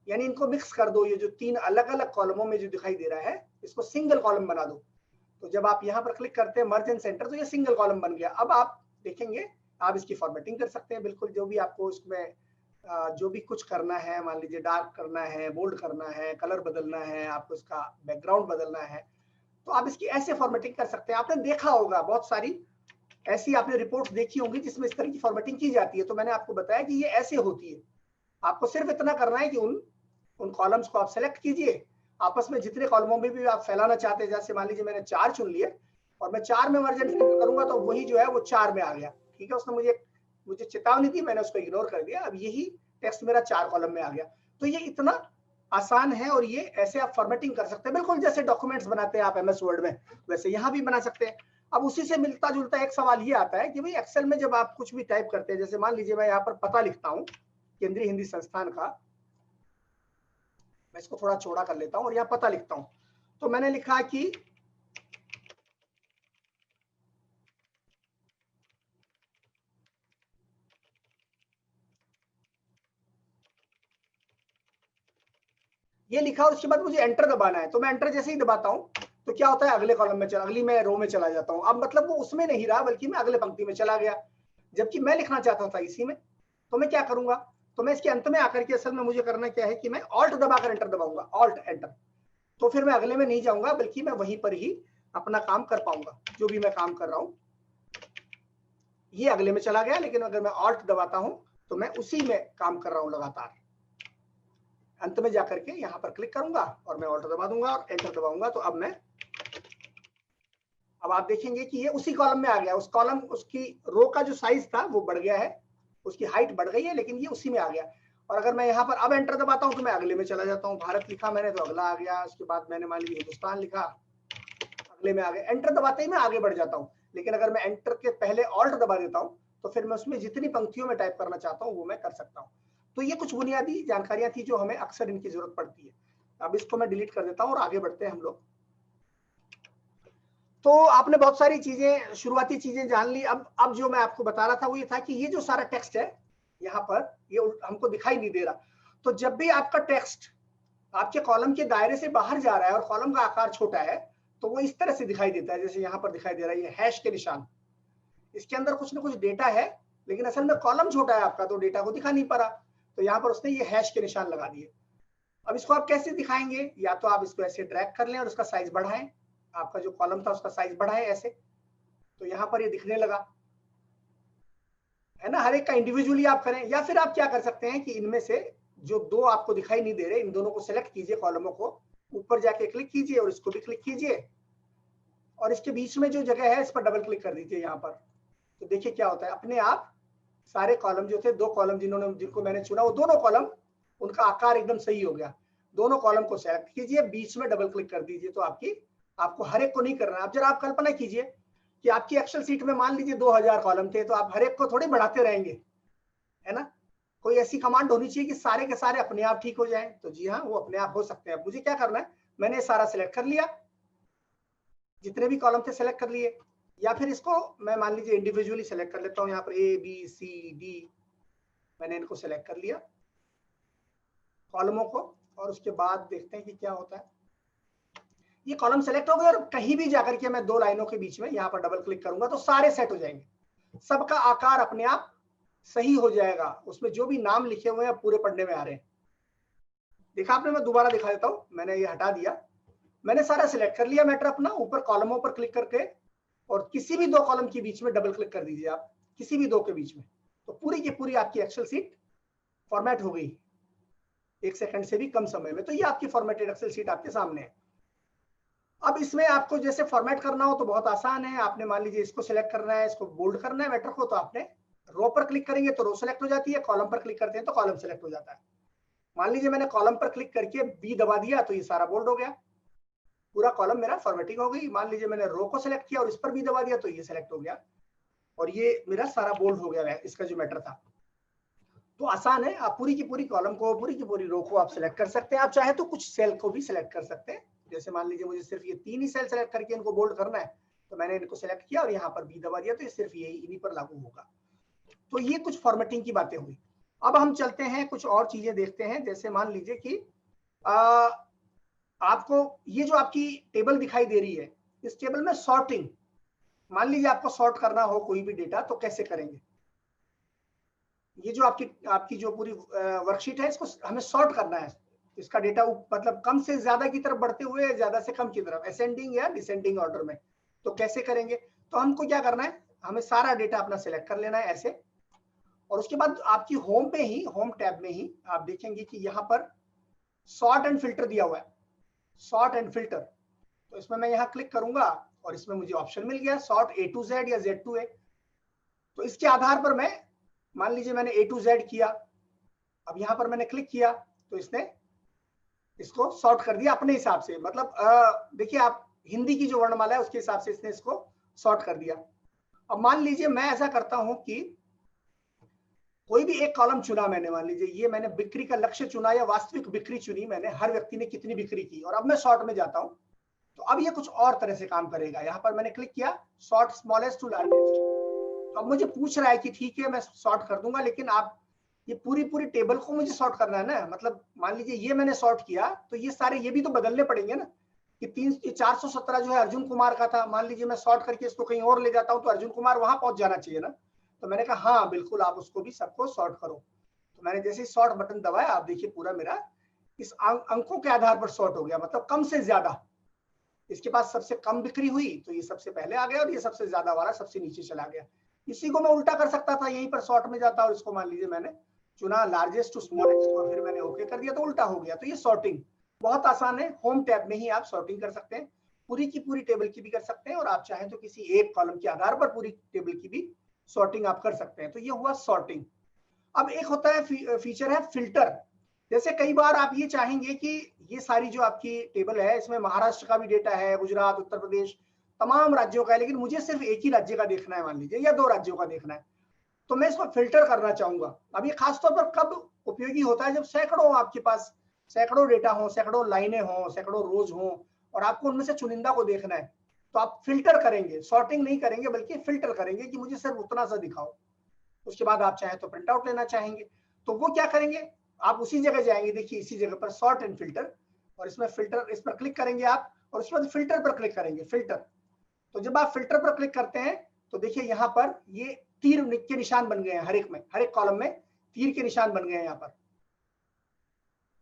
यानी इनको मिक्स कर दो। ये जो तीन अलग अलग कॉलमों में जो दिखाई दे रहा है इसको सिंगल कॉलम बना दो। तो जब आप यहाँ पर क्लिक करते हैं मर्ज एंड सेंटर, तो ये सिंगल कॉलम बन गया। अब आप देखेंगे आप इसकी फॉर्मेटिंग कर सकते हैं, बिल्कुल जो भी आपको इसमें जो भी कुछ करना है, मान लीजिए डार्क करना है, बोल्ड करना है, कलर बदलना है, आपको इसका बैकग्राउंड बदलना है, तो आप इसकी ऐसे फॉर्मेटिंग कर सकते हैं। आपने देखा होगा बहुत सारी ऐसी आपने रिपोर्ट्स देखी होंगी जिसमें इस तरह की फॉर्मेटिंग की जाती है। तो मैंने आपको बताया कि ये ऐसे होती है। आपको सिर्फ इतना करना है कि उन कॉलम्स को आप सेलेक्ट कीजिए, आपस में जितने कॉलमों में भी आप फैलाना चाहते हैं, जैसे मान लीजिए मैंने 4 चुन लिए और मैं 4 में मर्ज एंड सेंटर करूंगा तो वही जो है वो 4 में आ गया। ठीक है, उसने मुझे चेतावनी दी, मैंने उसको इग्नोर कर दिया। अब यही टेक्स्ट मेरा 4 कॉलम में आ गया। तो ये इतना आसान है और ये ऐसे आप फॉर्मेटिंग कर सकते हैं, बिल्कुल जैसे डॉक्यूमेंट्स बनाते हैं आप MS वर्ड में, वैसे यहाँ भी बना सकते हैं। अब उसी से मिलता जुलता एक सवाल ये आता है कि भाई एक्सेल में जब आप कुछ भी टाइप करते हैं, जैसे मान लीजिए मैं यहाँ पर पता लिखता हूँ केंद्रीय हिंदी संस्थान का, मैं इसको थोड़ा चौड़ा कर लेता हूँ और यहाँ पता लिखता हूँ। तो मैंने लिखा कि ये लिखा और उसके बाद मुझे एंटर दबाना है। तो मैं एंटर जैसे ही दबाता हूँ तो क्या होता है, अगले कॉलम में अगली मैं रो में चला जाता हूँ। अब मतलब वो उसमें नहीं रहा बल्कि मैं अगले पंक्ति में चला गया, जबकि मैं लिखना चाहता था इसी में। तो मैं क्या करूंगा, तो मैं इसके अंत में आकर के असल में मुझे करना क्या है कि मैं ऑल्ट दबाकर एंटर दबाऊंगा, ऑल्ट एंटर। तो फिर मैं अगले में नहीं जाऊंगा बल्कि मैं वहीं पर ही अपना काम कर पाऊंगा, जो भी मैं काम कर रहा हूँ। ये अगले में चला गया, लेकिन अगर मैं ऑल्ट दबाता हूं तो मैं उसी में काम कर रहा हूं लगातार। अंत में जाकर के यहाँ पर क्लिक करूंगा और मैं ऑल्ट दबा दूंगा और एंटर दबाऊंगा। तो अब आप देखेंगे कि ये उसी कॉलम में आ गया। उस कॉलम उसकी रो का जो साइज था वो बढ़ गया है, उसकी हाइट बढ़ गई है, लेकिन ये उसी में आ गया। और अगर मैं यहाँ पर अब एंटर दबाता हूँ तो मैं अगले में चला जाता हूँ। भारत लिखा मैंने तो अगला आ गया, उसके बाद मैंने मान लीजिए हिंदुस्तान लिखा, अगले में आ गया। एंटर दबाते ही मैं आगे बढ़ जाता हूँ। लेकिन अगर मैं एंटर के पहले ऑल्ट दबा देता हूँ तो फिर मैं उसमें जितनी पंक्तियों में टाइप करना चाहता हूँ वो मैं कर सकता हूँ। तो ये कुछ बुनियादी जानकारियां थी जो हमें अक्सर इनकी जरूरत पड़ती है। अब इसको मैं डिलीट कर देता हूँ और आगे बढ़ते हैं हम लोग। तो आपने बहुत सारी चीजें, शुरुआती चीजें जान ली। अब जो मैं आपको बता रहा था वो ये था कि ये जो सारा टेक्स्ट है यहाँ पर, ये हमको दिखाई नहीं दे रहा। तो जब भी आपका टेक्स्ट आपके कॉलम के दायरे से बाहर जा रहा है और कॉलम का आकार छोटा है तो वो इस तरह से दिखाई देता है, जैसे यहाँ पर दिखाई दे रहा है ये हैश के निशान। इसके अंदर कुछ ना कुछ डेटा है, लेकिन असल में कॉलम छोटा है आपका तो डेटा को दिखा नहीं पा रहा। तो यहाँ पर उसने ये हैश के निशान लगा दिए। अब इसको आप कैसे दिखाएंगे, या तो आप इसको ऐसे ड्रैग कर लें और उसका साइज बढ़ाएं, आपका जो कॉलम था उसका साइज बढ़ाएं ऐसे, तो यहाँ पर ये दिखने लगा, है ना। हर एक का इंडिविजुअली आप करें, या फिर आप क्या कर सकते हैं कि इनमें से जो दो आपको दिखाई नहीं दे रहे, इन दोनों को सिलेक्ट कीजिए, कॉलमों को ऊपर जाके क्लिक कीजिए और इसको भी क्लिक कीजिए, और इसके बीच में जो जगह है इस पर डबल क्लिक कर दीजिए यहाँ पर। तो देखिए क्या होता है, अपने आप सारे कॉलम जो थे, 2 कॉलम जिनको मैंने चुना, वो दोनों कॉलम, उनका आकार एकदम सही हो गया। दोनों कॉलम को सेलेक्ट कीजिए, बीच में डबल क्लिक कर दीजिए, तो आपको हर एक को नहीं करना। अब जरा आप कल्पना कीजिए कि आपकी एक्सेल शीट में मान लीजिए 2000 कॉलम थे, तो आप हर एक को थोड़ी बढ़ाते रहेंगे, है ना। कोई ऐसी कमांड होनी चाहिए कि सारे के सारे अपने आप ठीक हो जाएं। तो जी हाँ, वो अपने आप हो सकते हैं। मुझे क्या करना है, मैंने सारा सिलेक्ट कर लिया, जितने भी कॉलम थे सिलेक्ट कर लिए, या फिर इसको मैं मान लीजिए इंडिविजुअली सेलेक्ट कर लेता हूँ। यहाँ पर A B C D मैंने इनको सेलेक्ट कर लिया कॉलमों को, और उसके बाद देखते हैं कि क्या होता है। ये कॉलम सेलेक्ट हो गए, और कहीं भी जाकर के मैं 2 लाइनों के बीच में यहाँ पर डबल क्लिक करूंगा तो सारे सेट हो जाएंगे, सबका आकार अपने आप सही हो जाएगा, उसमें जो भी नाम लिखे हुए हैं पूरे पढ़ने में आ रहे हैं। देखा आपने, मैं दोबारा दिखा देता हूँ। मैंने ये हटा दिया, मैंने सारा सिलेक्ट कर लिया मैटर अपना, ऊपर कॉलमों पर क्लिक करके, और किसी भी 2 कॉलम के बीच में डबल क्लिक कर दीजिए आप, किसी भी 2 के बीच में, तो पूरी की पूरी आपकी एक्सेल शीट फॉर्मेट हो गई 1 सेकंड से भी कम समय में। तो ये आपकी फॉर्मेटेड एक्सेल शीट आपके सामने है। अब इसमें आपको जैसे फॉर्मेट करना हो तो बहुत आसान है। आपने मान लीजिए इसको सिलेक्ट करना है, इसको बोल्ड करना है मैटर को, तो आपने रो पर क्लिक करेंगे तो रो सेलेक्ट हो जाती है, कॉलम पर क्लिक करते हैं तो कॉलम सेलेक्ट हो जाता है। मान लीजिए मैंने कॉलम पर क्लिक करके बी दबा दिया तो ये सारा बोल्ड हो गया, पूरा कॉलम मेरा फॉर्मेटिंग हो गई। मान लीजिए मैंने रो को सिलेक्ट किया और इस पर भी दबा दिया तो ये सिलेक्ट हो गया, और ये मेरा सारा बोल्ड हो गया है, इसका जो मैटर था। तो आसान है, आप पूरी की पूरी कॉलम को, पूरी की पूरी रो को आप सिलेक्ट कर सकते हैं। आप चाहे तो कुछ सेल को भी सिलेक्ट कर सकते हैं, जैसे मान लीजिए मुझे सिर्फ ये 3 ही सेल सेलेक्ट करके इनको बोल्ड करना है, तो मैंने इनको सिलेक्ट किया और यहाँ पर बी दबा दिया, तो ये सिर्फ यही इन्हीं पर लागू होगा। तो ये कुछ फॉर्मेटिंग की बातें हुई। अब हम चलते हैं कुछ और चीजें देखते हैं। जैसे मान लीजिए कि आपको ये जो आपकी टेबल दिखाई दे रही है, इस टेबल में सॉर्टिंग, मान लीजिए आपको सॉर्ट करना हो कोई भी डेटा, तो कैसे करेंगे। ये जो आपकी जो पूरी वर्कशीट है, इसको हमें सॉर्ट करना है। इसका डेटा मतलब कम से ज्यादा की तरफ बढ़ते हुए, ज्यादा से कम की तरफ, असेंडिंग या डिसेंडिंग ऑर्डर में। तो कैसे करेंगे, तो हमको क्या करना है, हमें सारा डेटा अपना सिलेक्ट कर लेना है ऐसे, और उसके बाद आपकी होम पे ही, होम टैब में ही आप देखेंगे कि यहाँ पर सॉर्ट एंड फिल्टर दिया हुआ है, सॉर्ट एंड फिल्टर। तो इसमें मैं यहाँ क्लिक करूंगा और इसमें मुझे ऑप्शन मिल गया सॉर्ट A to Z या Z to A। तो इसके आधार पर मैं, मान लीजिए मैंने A to Z किया, अब यहाँ पर मैंने क्लिक किया तो इसने इसको सॉर्ट कर दिया अपने हिसाब से। मतलब देखिए, आप हिंदी की जो वर्णमाला है उसके हिसाब से इसने इसको सॉर्ट कर दिया। अब मान लीजिए मैं ऐसा करता हूं कि कोई भी एक कॉलम चुना मैंने, मान लीजिए ये मैंने बिक्री का लक्ष्य चुना या वास्तविक बिक्री चुनी मैंने, हर व्यक्ति ने कितनी बिक्री की, और अब मैं सॉर्ट में जाता हूं। तो अब ये कुछ और तरह से काम करेगा। यहाँ पर मैंने क्लिक किया सॉर्ट स्मॉलेस्ट टू लार्जेस्ट। अब मुझे पूछ रहा है कि ठीक है मैं सॉर्ट कर दूंगा, लेकिन आप ये पूरी टेबल को मुझे सॉर्ट करना है ना। मतलब मान लीजिए ये मैंने सॉर्ट किया तो ये सारे ये भी तो बदलने पड़ेंगे ना, कि 417 जो है अर्जुन कुमार का था, मान लीजिए मैं सॉर्ट करके इसको कहीं और ले जाता हूं तो अर्जुन कुमार वहां पहुंच जाना चाहिए ना। तो मैंने कहा हाँ बिल्कुल, आप उसको भी सबको सॉर्ट करो। तो मैंने जैसे सॉर्ट बटन दबाया, आप देखिए पूरा मेरा इस अंकों के आधार पर सॉर्ट हो गया, मतलब कम से ज्यादा। इसके पास सबसे कम बिक्री हुई तो ये सबसे पहले आ गया, और ये सबसे ज्यादा वाला सबसे नीचे चला गया। इसी को मैं उल्टा कर सकता था, यहीं पर सॉर्ट में जाता और इसको मान लीजिए मैंने चुना लार्जेस्ट टू स्मॉलेस्ट, और फिर मैंने ओके कर दिया तो उल्टा हो गया। तो ये सॉर्टिंग बहुत आसान है, होम टैब में ही आप सॉर्टिंग कर सकते हैं, पूरी की पूरी टेबल की भी कर सकते हैं, और आप चाहें तो किसी एक कॉलम के आधार पर पूरी टेबल की भी सॉर्टिंग आप कर सकते हैं। तो ये हुआ सॉर्टिंग। अब एक होता है फीचर है फिल्टर। जैसे कई बार आप ये चाहेंगे कि ये सारी जो आपकी टेबल है इसमें महाराष्ट्र का भी डेटा है, गुजरात, उत्तर प्रदेश, तमाम राज्यों का है, लेकिन मुझे सिर्फ एक ही राज्य का देखना है मान लीजिए, या 2 राज्यों का देखना है, तो मैं इसको फिल्टर करना चाहूंगा। अब ये खासतौर पर कब उपयोगी होता है, जब सैकड़ों आपके पास सैकड़ों डेटा हो, सैकड़ों लाइनें हो, सैकड़ों रोज हो, और आपको उनमें से चुनिंदा को देखना है, तो आप फिल्टर करेंगे, सॉर्टिंग नहीं करेंगे बल्कि फिल्टर करेंगे कि मुझे सिर्फ उतना सा दिखाओ। उसके बाद आप चाहे तो प्रिंट आउट लेना चाहेंगे तो वो क्या करेंगे, आप उसी जगह जाएंगे, देखिए इसी जगह पर सॉर्ट एंड फिल्टर, और इसमें फिल्टर, इस पर क्लिक करेंगे आप, और उसके बाद फिल्टर पर क्लिक करेंगे, फिल्टर। तो जब आप फिल्टर पर क्लिक करते हैं तो देखिए यहाँ पर ये तीर के निशान बन गए हैं, हर एक कॉलम में तीर के निशान बन गए हैं यहाँ पर।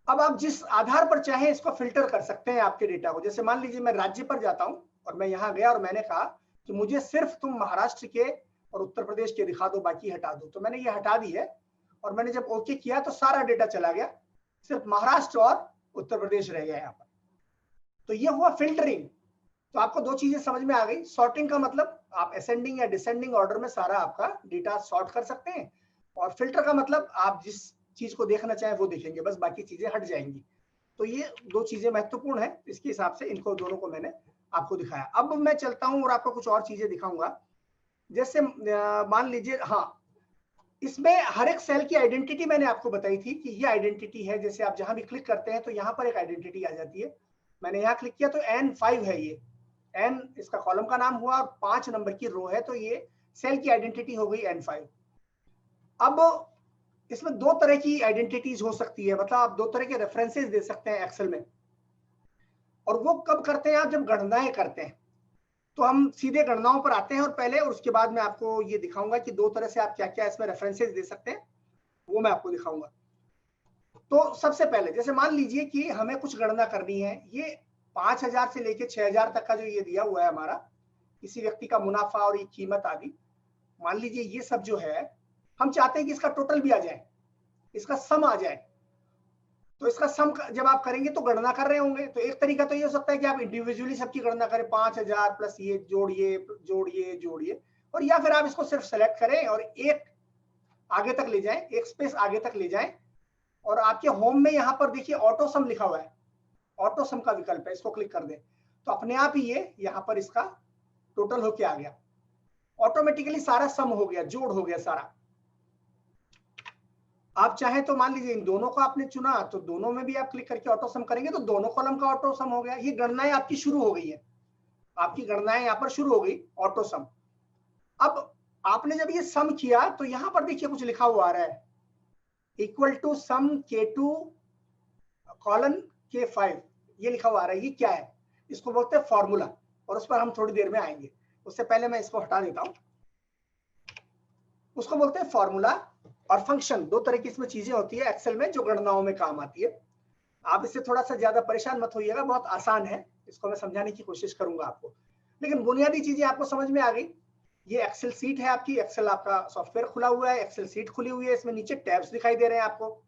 अब आप जिस आधार पर चाहे इसको फिल्टर कर सकते हैं आपके डेटा को। जैसे मान लीजिए मैं राज्य पर जाता हूँ और मैं यहाँ गया और मैंने कहा कि मुझे सिर्फ तुम महाराष्ट्र के और उत्तर प्रदेश के दिखा दो, बाकी हटा दो। तो मैंने ये हटा दी है और मैंने जब ओके किया तो सारा डेटा चला गया, सिर्फ महाराष्ट्र और उत्तर प्रदेश रह गया यहाँ पर। तो ये हुआ फिल्टरिंग। तो आपको दो चीजें समझ में आ गई। सॉर्टिंग का मतलब आप असेंडिंग या डिसेंडिंग ऑर्डर में सारा आपका डेटा सॉर्ट कर सकते हैं, और फिल्टर का मतलब आप जिस चीज को देखना चाहें वो देखेंगे, बस बाकी चीजें हट जाएंगी। तो ये दो चीजें महत्वपूर्ण है, इसके हिसाब से इनको दोनों को मैंने आपको दिखाया। अब मैं चलता हूं और आपको कुछ और चीजें दिखाऊंगा। जैसे मान लीजिए, हाँ, इसमें हर एक सेल की आइडेंटिटी मैंने आपको बताई थी कि ये आइडेंटिटी है। जैसे आप जहां भी क्लिक करते हैं तो यहाँ पर एक आइडेंटिटी आ जाती है। मैंने यहाँ क्लिक किया तो N5 है, ये N इसका कॉलम का नाम हुआ और 5 नंबर की रो है, तो ये सेल की आइडेंटिटी हो गई N5। अब इसमें दो तरह की आइडेंटिटीज हो सकती है, मतलब आप दो तरह के रेफरेंसेस दे सकते हैं एक्सेल में। और वो कब करते हैं आप? जब गणनाएं करते हैं। तो हम सीधे गणनाओं पर आते हैं और पहले, और उसके बाद मैं आपको ये दिखाऊंगा कि दो तरह से आप क्या क्या इसमें रेफरेंसेस दे सकते हैं, वो मैं आपको दिखाऊंगा। तो सबसे पहले जैसे मान लीजिए कि हमें कुछ गणना करनी है। ये 5000 से लेके 6000 तक का जो ये दिया हुआ है हमारा, किसी व्यक्ति का मुनाफा और ये कीमत आदि, मान लीजिए ये सब जो है, हम चाहते हैं कि इसका टोटल भी आ जाए, इसका सम आ जाए। तो इसका सम जब आप करेंगे तो गणना कर रहे होंगे, तो एक तरीका तो ये हो सकता है कि आप इंडिविजुअली सबकी गणना करें, 5000 प्लस ये जोड़िए जोड़िए जोड़िए, और या फिर आप इसको सिर्फ सेलेक्ट करें और एक आगे तक ले जाएं, एक स्पेस आगे तक ले जाएं, और आपके होम में यहाँ पर देखिए ऑटो सम लिखा हुआ है, ऑटो सम का विकल्प है, इसको क्लिक कर दें तो अपने आप ही ये यहाँ पर इसका टोटल होके आ गया, ऑटोमेटिकली सारा सम हो गया, जोड़ हो गया सारा। आप चाहें तो मान लीजिए इन दोनों को आपने चुना तो दोनों में भी आप क्लिक करके ऑटो सम करेंगे तो दोनों कॉलम का ऑटो सम हो गया। ये गणनाएं आपकी शुरू हो गई है, आपकी गणनाएं यहाँ पर शुरू हो गई, ऑटो सम। अब आपने जब ये सम किया तो यहाँ पर देखिए कुछ लिखा हुआ आ रहा है, equal to some K2 colon K5, ये लिखा हुआ आ रहा है। ये क्या है? इसको बोलते हैं फॉर्मूला, और उस पर हम थोड़ी देर में आएंगे। उससे पहले मैं इसको हटा देता हूं। उसको बोलते हैं फॉर्मूला और फंक्शन। दो तरह की इसमें चीजें होती है एक्सेल में जो गणनाओं में काम आती है। आप इससे थोड़ा सा ज्यादा परेशान मत होइएगा, बहुत आसान है, इसको मैं समझाने की कोशिश करूंगा आपको, लेकिन बुनियादी चीजें आपको समझ में आ गई। ये एक्सेल सीट है आपकी, एक्सेल आपका सॉफ्टवेयर खुला हुआ है, एक्सेल सीट खुली हुई है, इसमें नीचे टैब्स दिखाई दे रहे हैं आपको।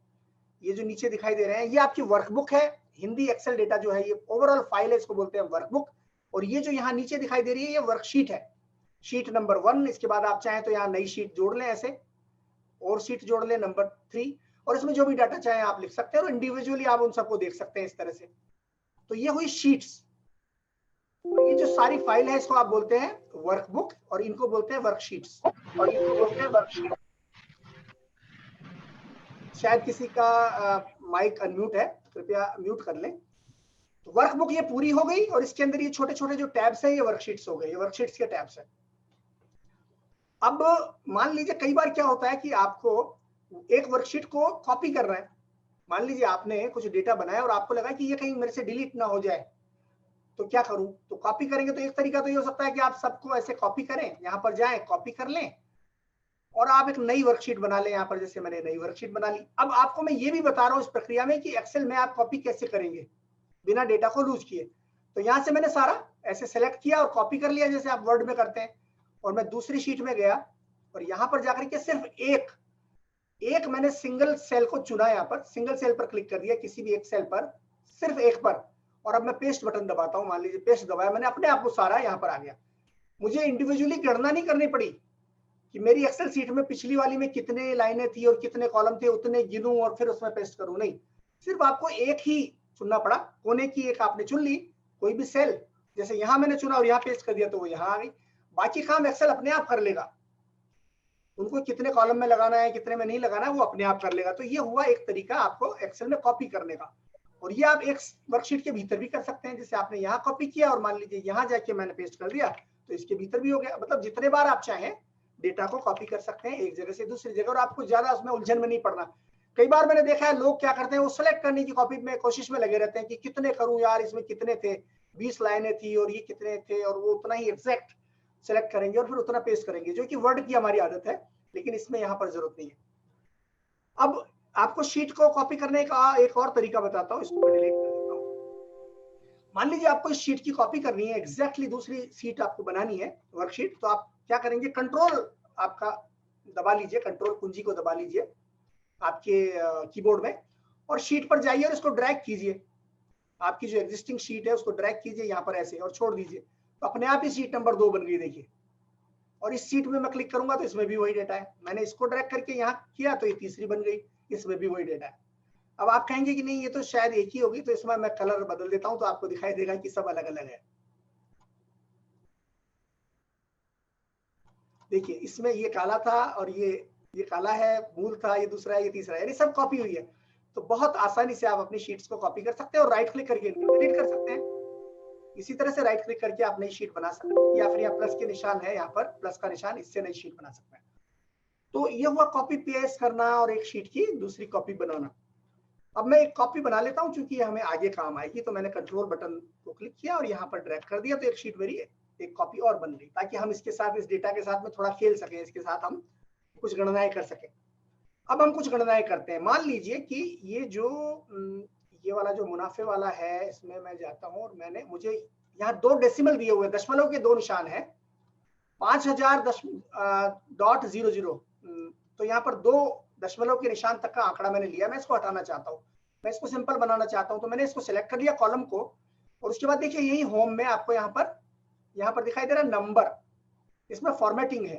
ये जो नीचे दिखाई दे रहे हैं ये आपकी वर्कबुक है। हिंदी एक्सेल डेटा जो है ये ओवरऑल फाइल है, इसको बोलते हैं वर्कबुक। और ये जो यहाँ नीचे दिखाई दे रही है ये वर्कशीट है, शीट नंबर 1। इसके बाद आप चाहें तो यहाँ नई शीट जोड़ लें, ऐसे और शीट जोड़ लें नंबर 3, और इसमें जो भी डाटा चाहें आप लिख सकते हैं और इंडिविजुअली आप उन सबको देख सकते हैं इस तरह से। तो ये हुई शीट्स। और ये जो सारी फाइल है इसको आप बोलते हैं वर्कबुक, और इनको बोलते हैं वर्कशीट्स, और इनको बोलते हैं वर्कशीट। शायद किसी का माइक अनम्यूट है, कृपया म्यूट कर लें। तो वर्कबुक ये पूरी हो गई, और इसके अंदर ये छोटे छोटे जो टैब्स हैं ये वर्कशीट्स हो गए, ये वर्कशीट्स के टैब्स हैं। अब मान लीजिए कई बार क्या होता है कि आपको एक वर्कशीट को कॉपी करना है। मान लीजिए आपने कुछ डेटा बनाया और आपको लगा कि ये कहीं मेरे से डिलीट ना हो जाए, तो क्या करूं? तो कॉपी करेंगे तो एक तरीका तो ये हो सकता है कि आप सबको ऐसे कॉपी करें, यहाँ पर जाएं, कॉपी कर लें और आप एक नई वर्कशीट बना लें। यहाँ पर जैसे मैंने नई वर्कशीट बना ली। अब आपको मैं ये भी बता रहा हूँ इस प्रक्रिया में कि एक्सेल में आप कॉपी कैसे करेंगे बिना डेटा को लूज किए। तो यहाँ से मैंने सारा ऐसे सेलेक्ट किया और कॉपी कर लिया, जैसे आप वर्ड में करते हैं, और मैं दूसरी शीट में गया और यहाँ पर जाकर के सिर्फ एक मैंने सिंगल सेल को चुना, यहाँ पर सिंगल सेल पर क्लिक कर दिया, किसी भी एक सेल पर, सिर्फ एक पर, और अब मैं पेस्ट बटन दबाता हूँ। मान लीजिए पेस्ट दबाया मैंने, अपने आप को सारा यहाँ पर आ गया। मुझे इंडिविजुअली गणना नहीं करनी पड़ी कि मेरी एक्सेल सीट में पिछली वाली में कितने लाइनें थी और कितने कॉलम थे, उतने गिनूं और फिर उसमें पेस्ट करूं। नहीं, सिर्फ आपको एक ही चुनना पड़ा, कोने की एक आपने चुन ली, कोई भी सेल, जैसे यहाँ मैंने चुना और यहाँ पेस्ट कर दिया तो वो यहाँ आ गई। बाकी काम एक्सेल अपने आप कर लेगा, उनको कितने कॉलम में लगाना है कितने में नहीं लगाना है वो अपने आप कर लेगा। तो ये हुआ एक तरीका आपको एक्सेल में कॉपी करने का, और ये आप एक वर्कशीट के भीतर भी कर सकते हैं। जैसे आपने यहाँ कॉपी किया और मान लीजिए यहाँ जाके मैंने पेस्ट कर दिया तो इसके भीतर भी हो गया। मतलब जितने बार आप चाहें डेटा को कॉपी कर सकते हैं एक जगह से दूसरी जगह, और आपको ज्यादा उसमें उलझन में नहीं पड़ना। कई बार मैंने देखा है लोग क्या करते हैं, वो सेलेक्ट करने की कॉपी में कोशिश में लगे रहते हैं कि कितने करूं यार, इसमें कितने थे, 20 लाइनें थी और ये कितने थे, और वो उतना ही एग्जैक्ट सेलेक्ट करेंगे और फिर उतना पेस्ट करेंगे, जो कि वर्ड की हमारी आदत है, लेकिन इसमें यहाँ पर जरूरत नहीं है। अब आपको शीट को कॉपी करने का एक और तरीका बताता हूँ, इसको मैं डिलीट कर देता हूँ। मान लीजिए आपको इस शीट की कॉपी करनी है, एग्जैक्टली दूसरी शीट आपको बनानी है वर्कशीट, तो आप क्या करेंगे, कंट्रोल आपका दबा लीजिए, कंट्रोल कुंजी को दबा लीजिए आपके कीबोर्ड में, और शीट पर जाइए और इसको ड्रैग कीजिए, आपकी जो एग्जिस्टिंग शीट है उसको ड्रैग कीजिए यहाँ पर ऐसे और छोड़ दीजिए, तो अपने आप ही शीट नंबर 2 बन गई देखिए। और इस शीट में मैं क्लिक करूंगा तो इसमें भी वही डेटा है, मैंने इसको ड्रैग करके यहाँ किया तो ये तीसरी बन गई, इसमें भी वही डेटा है। अब आप कहेंगे कि नहीं ये तो शायद एक ही होगी, तो इसमें मैं कलर बदल देता हूं तो आपको दिखाई देगा कि सब अलग अलग है। देखिए इसमें ये काला था और ये काला है, मूल था, ये दूसरा है, ये तीसरा है, यानी सब कॉपी हुई है। तो बहुत आसानी से आप अपनी शीट्स को कॉपी कर सकते हैं और राइट क्लिक करके इनको डिलीट कर सकते हैं। इसी तरह से राइट क्लिक करके आप नई शीट बना सकते हैं, या फिर यहाँ प्लस के निशान है, यहाँ पर प्लस का निशान, इससे नई शीट बना सकते हैं। तो ये हुआ कॉपी पेस्ट करना और एक शीट की दूसरी कॉपी बनाना। अब मैं एक कॉपी बना लेता हूं, चूंकि हमें आगे काम आएगी, तो मैंने कंट्रोल बटन को क्लिक किया और यहाँ पर ड्रैग कर दिया, तो एक शीट मेरी एक कॉपी और बन गई, ताकि हम इसके साथ, इस डेटा के साथ में थोड़ा खेल सकें, इसके साथ हम कुछ गणनाएं कर सकें। अब हम कुछ गणनाएं करते हैं। मान लीजिए कि ये वाला जो मुनाफे वाला है, इसमें मैं जाता हूं और मुझे यहाँ 2 डेसिमल दिए हुए, दशमलव के 2 निशान है, 5000.00, तो यहाँ पर 2 दशमलव के निशान तक का आंकड़ा मैंने लिया, मैं इसको हटाना चाहता हूँ, मैं इसको सिंपल बनाना चाहता हूँ, तो मैंने इसको सिलेक्ट कर लिया कॉलम को, और उसके बाद देखिए यही होम में आपको यहाँ पर दिखाई दे रहा है नंबर, इसमें फॉर्मेटिंग है,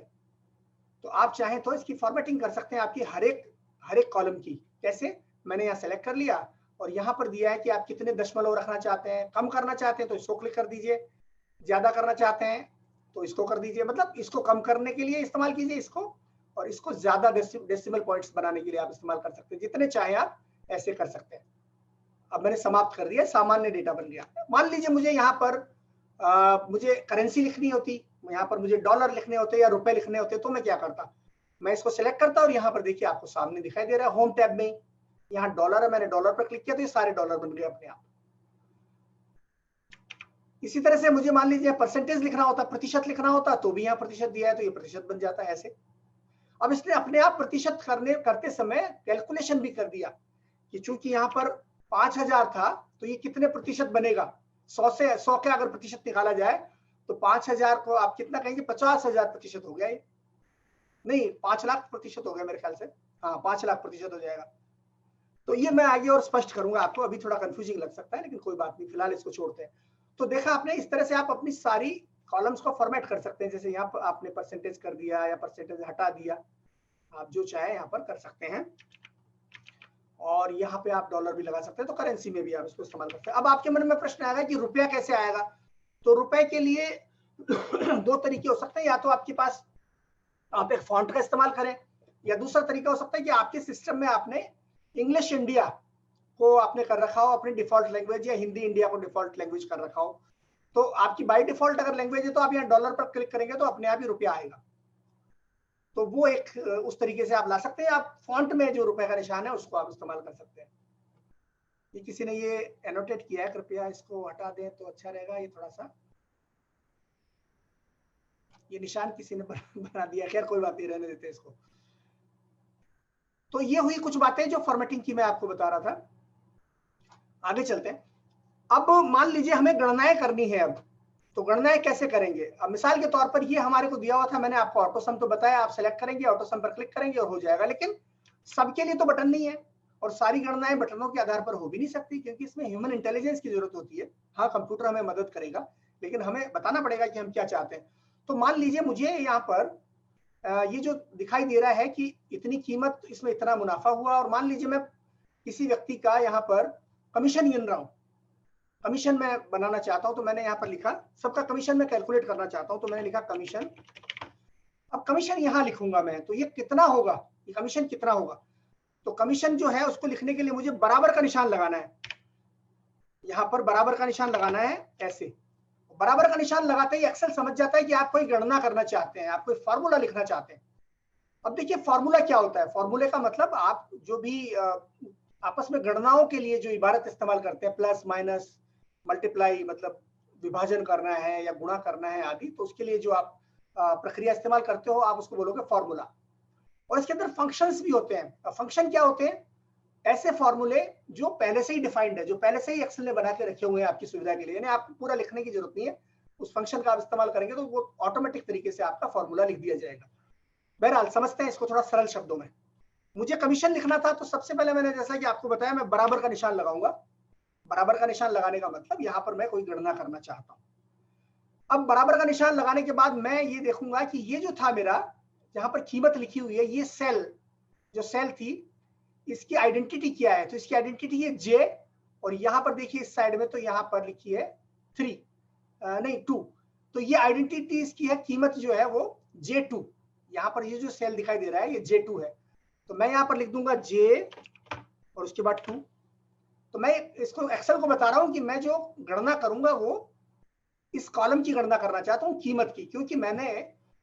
तो आप चाहें तो इसकी फॉर्मेटिंग कर सकते हैं आपकी हर एक कॉलम की। कैसे, मैंने यहाँ सेलेक्ट कर लिया और यहाँ पर दिया है कि आप कितने दशमलव रखना चाहते हैं, कम करना चाहते हैं तो इसको क्लिक कर दीजिए, ज्यादा करना चाहते हैं तो इसको कर दीजिए, मतलब इसको कम करने के लिए इस्तेमाल कीजिए इसको, और इसको ज्यादा डेसिमल पॉइंट्स बनाने के लिए आप इस्तेमाल कर सकते हैं, जितने चाहे आप ऐसे कर सकते हैं। अब मैंने समाप्त कर दिया, सामान्य डेटा बन गया। मान लीजिए मुझे यहाँ पर मुझे करेंसी लिखनी होती, यहाँ पर मुझे डॉलर लिखने होते या रुपए लिखने होते, तो मैं क्या करता, मैं इसको सिलेक्ट करता और यहाँ पर देखिए आपको सामने दिखाई दे रहा है होम टैब में, यहाँ डॉलर है, मैंने डॉलर पर क्लिक किया तो ये सारे डॉलर बन गए अपने आप। इसी तरह से मुझे मान लीजिए परसेंटेज लिखना होता, प्रतिशत लिखना होता, तो भी यहाँ प्रतिशत दिया है तो ये प्रतिशत बन जाता है ऐसे। अब इसने अपने आप प्रतिशत करते समय कैलकुलेशन भी कर दिया कि चूंकि यहाँ पर 5000 था तो ये कितने प्रतिशत बनेगा, 100 के अगर प्रतिशत निकाला जाए तो 5000 को आप कितना कहेंगे, 50,000 प्रतिशत हो गया, ये नहीं 5 लाख प्रतिशत हो गया मेरे ख्याल से, हाँ 5 लाख प्रतिशत हो जाएगा। तो ये मैं आगे और स्पष्ट करूंगा आपको, अभी थोड़ा कंफ्यूजिंग लग सकता है लेकिन कोई बात नहीं, फिलहाल इसको छोड़ते हैं। तो देखा आपने, इस तरह से आप अपनी सारी कॉलम्स को फॉर्मेट कर सकते हैं, जैसे यहाँ पर आपने परसेंटेज कर दिया या परसेंटेज हटा दिया, आप जो चाहे यहाँ पर कर सकते हैं, और यहाँ पे आप डॉलर भी लगा सकते हैं, तो करेंसी में भी आप इसको इस्तेमाल करते हैं। अब आपके मन में प्रश्न आएगा कि रुपया कैसे आएगा, तो रुपए के लिए 2 तरीके हो सकते हैं, या तो आपके पास आप एक फॉन्ट का इस्तेमाल करें, या दूसरा तरीका हो सकता है कि आपके सिस्टम में आपने इंग्लिश इंडिया को आपने कर रखा हो अपनी डिफॉल्ट लैंग्वेज, या हिंदी इंडिया को डिफॉल्ट लैंग्वेज कर रखा हो, तो आपकी बाय डिफॉल्ट अगर लैंग्वेज है तो आप यहाँ डॉलर पर क्लिक करेंगे तो अपने आप ही रुपया आएगा, तो वो एक उस तरीके से आप ला सकते हैं। आप फॉन्ट में जो रुपए का निशान है उसको आप इस्तेमाल कर सकते हैं। ये किसी ने ये एनोटेट किया है, कृपया इसको हटा दें तो अच्छा रहेगा, ये थोड़ा सा ये निशान किसी ने बना दिया, खैर कोई बात नहीं, रहने देते इसको। तो ये हुई कुछ बातें जो फॉर्मेटिंग की मैं आपको बता रहा था। आगे चलते हैं। अब मान लीजिए हमें गणनाएं करनी है, अब तो गणनाएं कैसे करेंगे। अब मिसाल के तौर पर ये हमारे को दिया हुआ था, मैंने आपको ऑटो सम तो बताया, आप सेलेक्ट करेंगे, ऑटो सम पर क्लिक करेंगे और हो जाएगा, लेकिन सबके लिए तो बटन नहीं है और सारी गणनाएं बटनों के आधार पर हो भी नहीं सकती, क्योंकि इसमें ह्यूमन इंटेलिजेंस की जरूरत होती है। हाँ, कंप्यूटर हमें मदद करेगा, लेकिन हमें बताना पड़ेगा कि हम क्या चाहते हैं। तो मान लीजिए मुझे यहाँ पर ये जो दिखाई दे रहा है कि इतनी कीमत, इसमें इतना मुनाफा हुआ, और मान लीजिए मैं किसी व्यक्ति का यहाँ पर कमीशन गिन रहा हूँ, कमीशन मैं बनाना चाहता हूं, तो मैंने यहाँ पर लिखा सबका कमीशन मैं कैलकुलेट करना चाहता हूं, तो मैंने लिखा कमीशन। अब कमीशन यहाँ लिखूंगा मैं, तो ये कितना होगा, ये कमीशन कितना होगा, तो कमीशन जो है उसको लिखने के लिए मुझे बराबर का निशान लगाना है, यहाँ पर बराबर का निशान लगाना है ऐसे। बराबर का निशान लगाते ही एक्सेल समझ जाता है कि आप कोई गणना करना चाहते हैं, आप कोई फॉर्मूला लिखना चाहते हैं। अब देखिए फॉर्मूला क्या होता है, फॉर्मूले का मतलब आप जो भी आपस में गणनाओं के लिए जो इबारत इस्तेमाल करते हैं, प्लस माइनस मल्टीप्लाई, मतलब विभाजन करना है या गुणा करना है आदि, तो उसके लिए जो आप प्रक्रिया इस्तेमाल करते हो आप उसको बोलोगे फॉर्मूला। और इसके अंदर फंक्शंस भी होते हैं। फंक्शन क्या होते हैं, ऐसे फॉर्मूले जो पहले से ही डिफाइंड है, जो पहले से ही एक्सेल ने बना के रखे हुए हैं आपकी सुविधा के लिए, यानी आपको पूरा लिखने की जरूरत नहीं है, उस फंक्शन का आप इस्तेमाल करेंगे तो वो ऑटोमेटिक तरीके से आपका फॉर्मूला लिख दिया जाएगा। बहरहाल समझते हैं इसको थोड़ा सरल शब्दों में। मुझे कमीशन लिखना था तो सबसे पहले मैंने जैसा कि आपको बताया, मैं बराबर का निशान लगाऊंगा। बराबर का निशान लगाने का मतलब यहाँ पर मैं कोई गणना करना चाहता हूँ। अब बराबर का निशान लगाने के बाद मैं ये देखूंगा कि ये जो था मेरा, जहां पर कीमत लिखी हुई है, ये सेल जो सेल थी, इसकी आइडेंटिटी क्या है? तो इसकी आइडेंटिटी है जे, और यहाँ पर देखिए इस साइड में तो यहाँ पर लिखी है 3 नहीं 2, तो ये आइडेंटिटी इसकी है, कीमत जो है वो J2। यहाँ पर ये जो सेल दिखाई दे रहा है ये J2 है, तो मैं यहाँ पर लिख दूंगा J और उसके बाद 2। तो मैं इसको एक्सेल को बता रहा हूँ कि मैं जो गणना करूंगा वो इस कॉलम की गणना करना चाहता हूँ, कीमत की, क्योंकि मैंने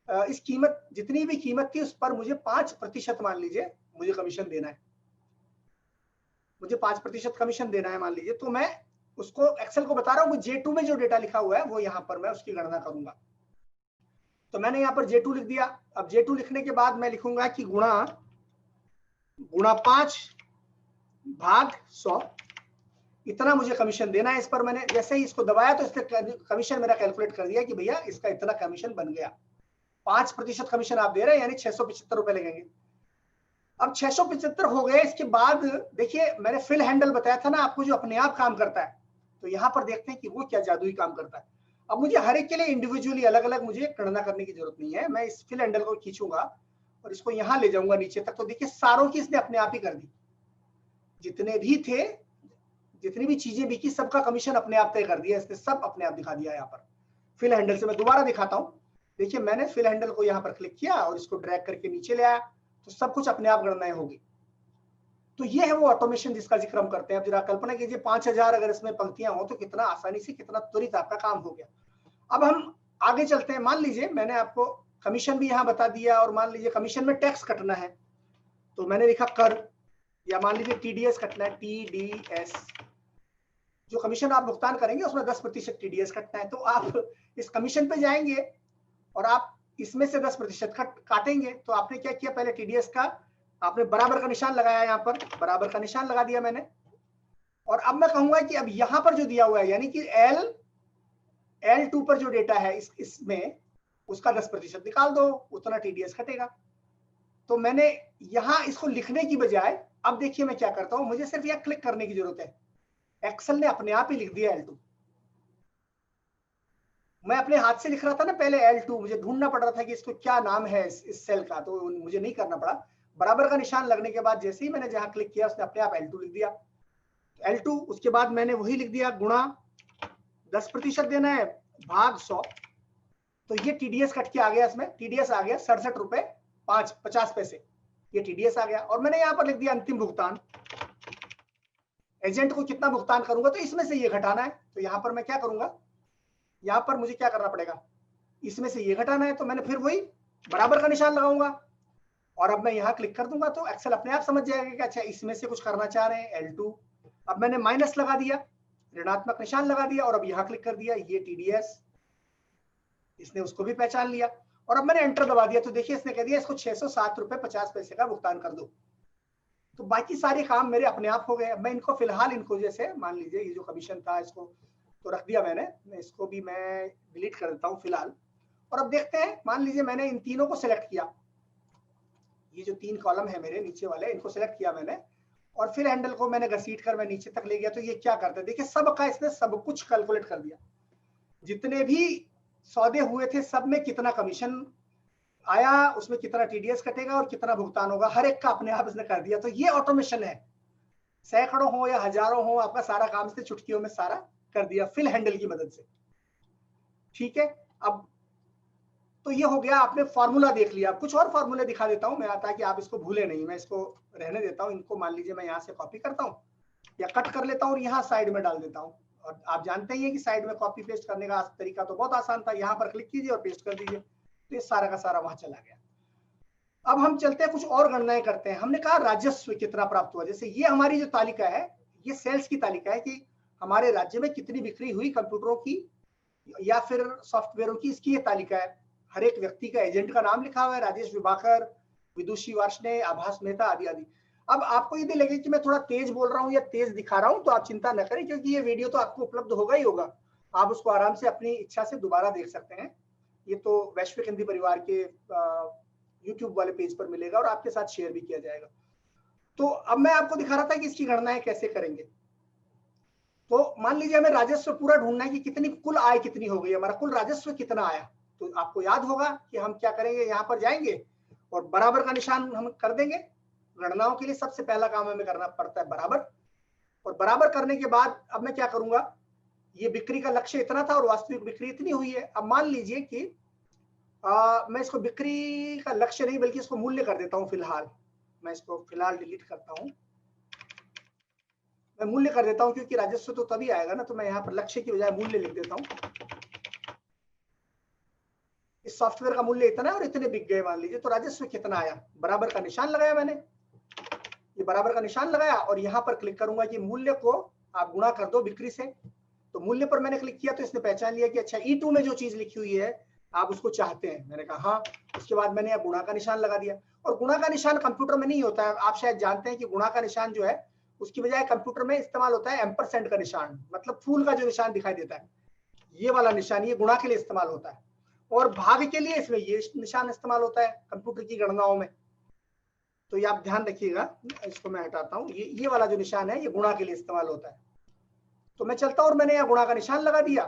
इस कीमत, जितनी भी कीमत थी उस पर मुझे 5% मान लीजिए मुझे कमीशन देना है, मुझे 5% कमीशन देना है मान लीजिए, तो मैं उसको एक्सेल को बता रहा हूँ कि J2 में जो डेटा लिखा हुआ है वो यहाँ पर मैं उसकी गणना करूंगा। तो मैंने यहाँ पर J2 लिख दिया। अब J2 लिखने के बाद मैं लिखूंगा कि गुणा 5 भाग 100, इतना मुझे कमीशन देना है। इस पर मैंने जैसे ही इसको दबाया तो इसने कमीशन मेरा कैलकुलेट कर दिया कि भैया इसका इतना कमीशन बन गया। 5% कमीशन आप दे रहे हैं, यानी 675 रुपए लगेंगे। अब 675 हो गए। इसके बाद देखिए मैंने फिल हैंडल बताया था ना आपको, जो अपने आप काम करता है, तो यहाँ पर देखते हैं कि वो क्या जादुई काम करता है। अब मुझे हर एक के लिए इंडिविजुअली अलग अलग मुझे गणना करने की जरूरत नहीं है। मैं इस फिल हैंडल को खींचूंगा और इसको यहाँ ले जाऊंगा नीचे तक, तो देखिए सारों की इसने अपने आप ही कर दी। जितने भी थे, जितनी भी चीजें बिकी, सबका कमीशन अपने आप तय कर दिया इसने, सब अपने आप दिखा दिया। यहाँ पर फिल हैंडल से मैं दोबारा दिखाता हूँ। देखिए मैंने फिल हैंडल को यहाँ पर क्लिक किया और इसको ड्रैग करके नीचे ले आया, तो सब कुछ अपने आप गणनाएं होगी। तो ये है वो ऑटोमेशन जिसका जिक्र हम करते हैं। अब जरा कल्पना कीजिए 5000 अगर इसमें पंक्तियां हो तो कितना आसानी से, कितना त्वरित आपका काम हो गया। अब हम आगे चलते हैं। मान लीजिए मैंने आपको कमीशन भी यहाँ बता दिया, और मान लीजिए कमीशन में टैक्स कटना है, तो मैंने लिखा कर, या मान लीजिए TDS कटना है, TDS, जो कमीशन आप भुगतान करेंगे उसमें 10% TDS कटना है। तो आप इस कमीशन पे जाएंगे और आप इसमें से 10% काटेंगे। तो आपने क्या किया, पहले TDS का आपने बराबर का निशान लगाया, यहाँ पर बराबर का निशान लगा दिया मैंने, और अब मैं कहूंगा कि अब यहाँ पर जो दिया हुआ है, यानी कि L2 पर जो डेटा है इसमें उसका 10% निकाल दो, उतना TDS कटेगा। तो मैंने यहाँ इसको लिखने की बजाय अब देखिए मैं क्या करता हूँ, मुझे सिर्फ यहाँ क्लिक करने की जरूरत है। एक्सेल ने अपने आप ही लिख दिया L2। मैं अपने हाथ से लिख रहा था ना पहले L2, मुझे ढूंढना पड़ रहा था कि इसको क्या नाम है इस सेल का, तो मुझे नहीं करना पड़ा। बराबर का निशान लगने के बाद जैसे ही मैंने जहां क्लिक किया उसने अपने आप L2 लिख दिया। L2 उसके बाद मैंने वही लिख दिया, गुणा 10% देना है भाग 100, तो ये TDS कट के आ गया, इसमें TDS आ गया 67 रुपए 50 पैसे, ये TDS आ गया। और मैंने यहाँ पर लिख दिया अंतिम भुगतान, एजेंट को कितना भुगतान करूंगा, तो इसमें से ये घटाना है। तो यहाँ पर मैं क्या करूंगा, यहाँ पर मुझे क्या करना पड़ेगा, इसमें से ये घटाना है। तो मैंने फिर वही बराबर का निशान लगाऊंगा और अब मैं यहाँ क्लिक कर दूंगा, तो एक्सेल अपने आप समझ जाएगा कि अच्छा इसमें से कुछ करना चाह रहे हैं L2। अब मैंने माइनस लगा दिया, ऋणात्मक निशान लगा दिया, और अब यहाँ क्लिक कर दिया, ये TDS, इसने उसको भी पहचान लिया, और अब मैंने एंटर दबा दिया। तो देखिए इसने कह दिया इसको 607 रुपए 50 पैसे का भुगतान कर दो। तो बाकी सारे काम मेरे अपने आप हो गए। मैं इनको फिलहाल, इनको जैसे मान लीजिए ये जो कमीशन था इसको तो रख दिया मैंने, इसको भी मैं डिलीट कर देता हूँ फिलहाल। और अब देखते हैं, मान लीजिए मैंने इन तीनों को सिलेक्ट किया, ये जो 3 कॉलम है मेरे नीचे वाले, इनको सिलेक्ट किया मैंने, और फिर हैंडल को मैंने घसीट कर मैं नीचे तक ले गया। तो ये क्या करता है, देखिए सबका इसने सब कुछ कैलकुलेट कर दिया, जितने भी सौदे हुए थे सब में कितना कमीशन आया, उसमें कितना TDS कटेगा और कितना भुगतान होगा, हर एक का अपने आप इसने कर दिया। तो ये ऑटोमेशन है, सैकड़ों हो या हजारों हो, आपका सारा काम इसने चुटकियों में सारा कर दिया फिल हैंडल की मदद से। ठीक है, अब तो ये हो गया, आपने फॉर्मूला देख लिया। कुछ और फॉर्मूले दिखा देता हूं मैं, ताकि आप इसको भूले नहीं। मैं इसको रहने देता हूं, इनको मान लीजिए मैं यहाँ से कॉपी करता हूँ या कट कर लेता हूँ और यहाँ साइड में डाल देता हूँ। और आप जानते ही हैं कि साइड में कॉपी पेस्ट करने का तरीका तो बहुत आसान था, यहाँ पर क्लिक कीजिए और पेस्ट कर दीजिए, तो ये सारा का सारा वहां चला गया। अब हम चलते हैं, कुछ और गणनाएं करते हैं। हमने कहा राजस्व कितना प्राप्त हुआ, जैसे ये हमारी जो तालिका है, ये सेल्स की तालिका है कि हमारे राज्य में कितनी बिक्री हुई कंप्यूटरों की या फिर सॉफ्टवेयरों की, इसकी ये तालिका है। हर एक व्यक्ति का एजेंट का नाम लिखा हुआ है, राजेश विभाकर, विदुषी वार्ष्णेय, आभास मेहता आदि आदि। अब आपको यदि लगे कि मैं थोड़ा तेज बोल रहा हूँ या तेज दिखा रहा हूँ तो आप चिंता न करें, क्योंकि ये वीडियो तो आपको उपलब्ध होगा ही होगा, आप उसको आराम से अपनी इच्छा से दोबारा देख सकते हैं। ये तो वैश्विक हिंदी परिवार के YouTube वाले पेज पर मिलेगा और आपके साथ शेयर भी किया जाएगा। तो अब मैं आपको दिखा रहा था कि इसकी गणनाएं कैसे करेंगे। तो मान लीजिए हमें राजस्व पूरा ढूंढना है कि कितनी कुल आय कितनी हो गई, हमारा कुल राजस्व कितना आया। तो आपको याद होगा कि हम क्या करेंगे, यहाँ पर जाएंगे और बराबर का निशान हम कर देंगे। गणनाओं के लिए सबसे पहला काम हमें करना पड़ता है बराबर, और बराबर करने के बाद अब मैं क्या करूंगा, ये बिक्री का लक्ष्य इतना था और वास्तविक बिक्री इतनी हुई है। अब मान लीजिए कि मैं इसको बिक्री का लक्ष्य नहीं बल्कि इसको मूल्य कर देता हूं। फिलहाल मैं इसको फिलहाल डिलीट करता हूं, मैं मूल्य कर देता हूं, क्योंकि राजस्व तो तभी आएगा ना। तो मैं यहाँ पर लक्ष्य की बजाय मूल्य लिख देता हूं। इस सॉफ्टवेयर का मूल्य इतना है और इतने बिक गए मान लीजिए, तो राजस्व कितना आया। बराबर का निशान लगाया मैंने, ये बराबर का निशान लगाया और यहाँ पर क्लिक करूंगा कि मूल्य को आप गुणा कर दो बिक्री से। तो मूल्य पर मैंने क्लिक किया तो इसने पहचान लिया कि अच्छा E2 में जो चीज लिखी हुई है आप उसको चाहते हैं। मैंने कहा हाँ। उसके बाद मैंने यहाँ गुणा का निशान लगा दिया, और गुणा का निशान कंप्यूटर में नहीं होता है। आप शायद जानते हैं कि गुणा का निशान जो है उसकी बजाय कंप्यूटर में इस्तेमाल होता है एम्परसेंड का निशान, मतलब फूल का जो निशान दिखाई देता है, ये वाला निशान, ये गुणा के लिए इस्तेमाल होता है। और भाग के लिए इसमें ये निशान इस्तेमाल होता है कंप्यूटर की गणनाओं में। तो ये आप ध्यान रखिएगा, इसको मैं हटाता हूँ। ये वाला जो निशान है ये गुणा के लिए इस्तेमाल होता है। तो मैं चलता हूँ और मैंने यहाँ गुणा का निशान लगा दिया।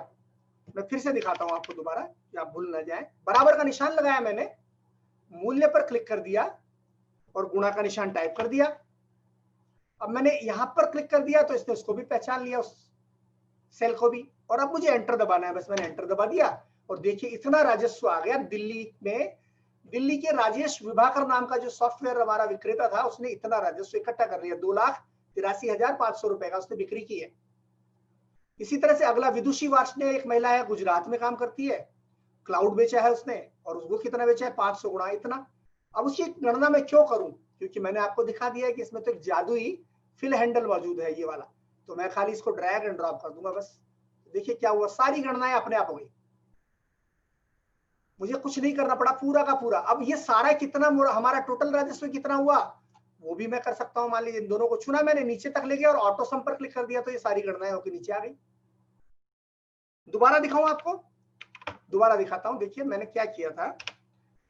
मैं फिर से दिखाता हूँ आपको दोबारा कि आप भूल ना जाए। बराबर का निशान लगाया मैंने, मूल्य पर क्लिक कर दिया और गुणा का निशान टाइप कर दिया। अब मैंने यहाँ पर क्लिक कर दिया तो इसने उसको भी पहचान लिया, उस सेल को भी। और अब मुझे एंटर दबाना है, बस मैंने एंटर दबा दिया और देखिए इतना राजस्व आ गया। दिल्ली में, दिल्ली के राजेश विभाकर नाम का जो सॉफ्टवेयर हमारा विक्रेता था, उसने इतना राजस्व इकट्ठा कर लिया। 2,83,500 रुपए का उसने बिक्री की है। इसी तरह से अगला विदुषी वार्ष्णेय एक महिला है, गुजरात में काम करती है, क्लाउड बेचा है उसने, और उसको कितना बेचा है, 500 गुणा इतना। अब उसकी गणना मैं क्यों करूं, क्योंकि मैंने आपको दिखा दिया है कि इसमें तो एक जादुई फिल हैंडल मौजूद है, ये वाला। तो मैं खाली इसको ड्रैग एंड ड्रॉप कर दूंगा बस। देखिए क्या हुआ, सारी गणनाएं अपने आप हो गई, मुझे कुछ नहीं करना पड़ा, पूरा का पूरा। अब ये सारा कितना हमारा टोटल राजस्व कितना हुआ वो भी मैं कर सकता हूं। मान लीजिए इन दोनों को चुना मैंने, नीचे तक ले गया और ऑटो सम पर क्लिक कर दिया तो ये सारी गणनाएं होकर नीचे आ गई। दोबारा दिखाऊं आपको, दोबारा दिखाता हूं। देखिए मैंने क्या किया था,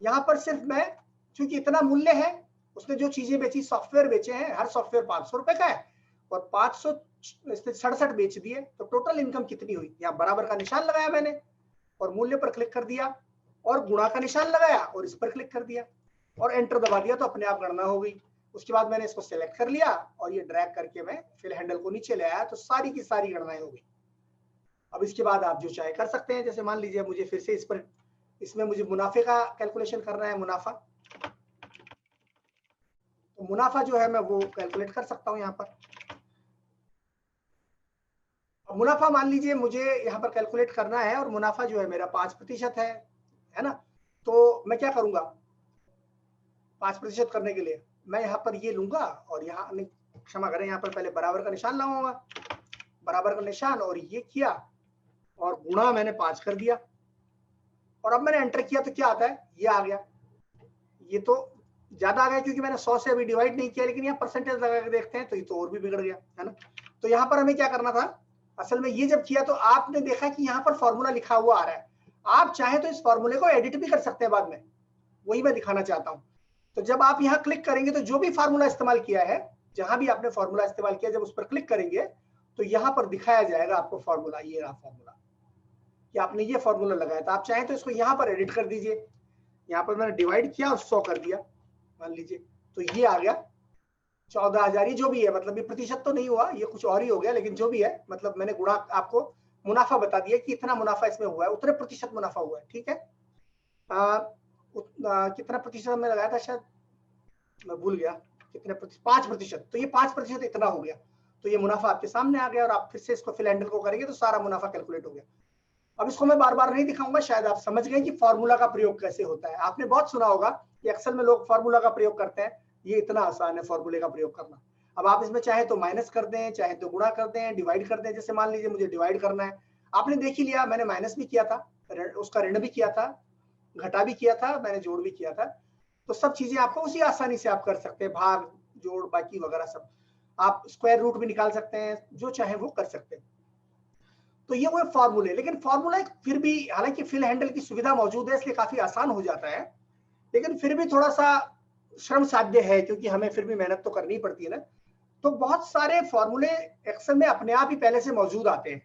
यहां पर सिर्फ मैं, क्योंकि इतना मूल्य है, उसने जो चीजें बेची, सॉफ्टवेयर बेचे हैं, हर सॉफ्टवेयर 500 रुपए का है और 567 बेच दिए, तो टोटल इनकम कितनी हुई। यहाँ बराबर का निशान लगाया मैंने और मूल्य पर क्लिक कर दिया और गुणा का निशान लगाया और इस पर क्लिक कर दिया और एंटर दबा दिया तो अपने आप गणना हो गई। उसके बाद मैंने इसको सिलेक्ट कर लिया और ये ड्रैग करके मैं फिल हैंडल को नीचे ले आया, तो सारी की सारी गणनाएं हो गई। अब इसके बाद आप जो चाहे कर सकते हैं। जैसे मान लीजिए मुझे फिर से इसमें मुझे मुनाफे का कैलकुलेशन करना है, मुनाफा। तो मुनाफा जो है मैं वो कैलकुलेट कर सकता हूं यहाँ पर। अब मुनाफा मान लीजिए मुझे यहाँ पर कैलकुलेट करना है और मुनाफा जो है मेरा 5% है ना। तो मैं क्या करूंगा, 5% करने के लिए मैं यहाँ पर ये लूंगा और यहाँ, क्षमा करें, यहाँ पर पहले बराबर का निशान लगाऊंगा, बराबर का निशान, और ये किया और गुणा मैंने 5 कर दिया और अब मैंने एंटर किया तो क्या आता है, ये आ गया। ये तो ज्यादा आ गया क्योंकि मैंने 100 से अभी डिवाइड नहीं किया, लेकिन यहाँ परसेंटेज लगा के देखते हैं तो ये तो और भी बिगड़ गया, है ना। तो यहाँ पर हमें क्या करना था, असल में ये जब किया तो आपने देखा कि यहाँ पर फॉर्मूला लिखा हुआ आ रहा है। आप चाहे तो इस फॉर्मूले को एडिट भी कर सकते हैं बाद में, वही मैं दिखाना चाहता हूँ। तो जब आप यहाँ क्लिक करेंगे तो जो भी फार्मूला इस्तेमाल किया है, जहां भी आपने फॉर्मूला इस्तेमाल किया, जब उस पर क्लिक करेंगे तो यहाँ पर दिखाया जाएगा आपको फॉर्मूला, ये रहा फॉर्मूला कि आपने ये फॉर्मूला लगाया था। आप चाहें तो इसको यहाँ पर एडिट कर दीजिए। यहाँ पर मैंने डिवाइड किया और 100 कर दिया मान लीजिए, तो ये आ गया 14,000। ये जो भी है, मतलब ये प्रतिशत तो नहीं हुआ, ये कुछ और ही हो गया, लेकिन जो भी है, मतलब मैंने गुणा, आपको मुनाफा बता दिया कि इतना मुनाफा इसमें हुआ है, उतने प्रतिशत मुनाफा हुआ है, ठीक है। कितना प्रतिशत हमने लगाया था, शायद मैं भूल गया कितने 5%। तो ये 5% इतना हो गया, तो ये मुनाफा आपके सामने आ गया और आप फिर से इसको फिल हैंडल को करेंगे तो सारा मुनाफा कैलकुलेट हो गया। अब इसको मैं बार बार नहीं दिखाऊंगा, शायद आप समझ गए कि फॉर्मूला का प्रयोग कैसे होता है। आपने बहुत सुना होगा कि एक्सेल में लोग फॉर्मूला का प्रयोग करते हैं, ये इतना आसान है फॉर्मूले का प्रयोग करना। अब आप इसमें चाहे तो माइनस कर दें, चाहे तो गुणा कर दें, डिवाइड कर दें। जैसे मान लीजिए मुझे डिवाइड करना है, आपने देख ही लिया, मैंने माइनस भी किया था, उसका ऋण भी किया था, घटा भी किया था, मैंने जोड़ भी किया था। तो सब चीजें आपको उसी आसानी से आप कर सकते हैं। भाग जोड़ बाकी वगैरह सब। आप स्क्वायर रूट भी निकाल सकते हैं, जो चाहे वो कर सकते हैं। तो ये वो फॉर्मूले, लेकिन फॉर्मूला फिर भी, हालांकि फिल हैंडल की सुविधा मौजूद है इसलिए काफी आसान हो जाता है, लेकिन फिर भी थोड़ा सा श्रम साध्य है, क्योंकि हमें फिर भी मेहनत तो करनी पड़ती है ना। तो बहुत सारे फॉर्मूले एक्सेल में अपने आप ही पहले से मौजूद आते हैं,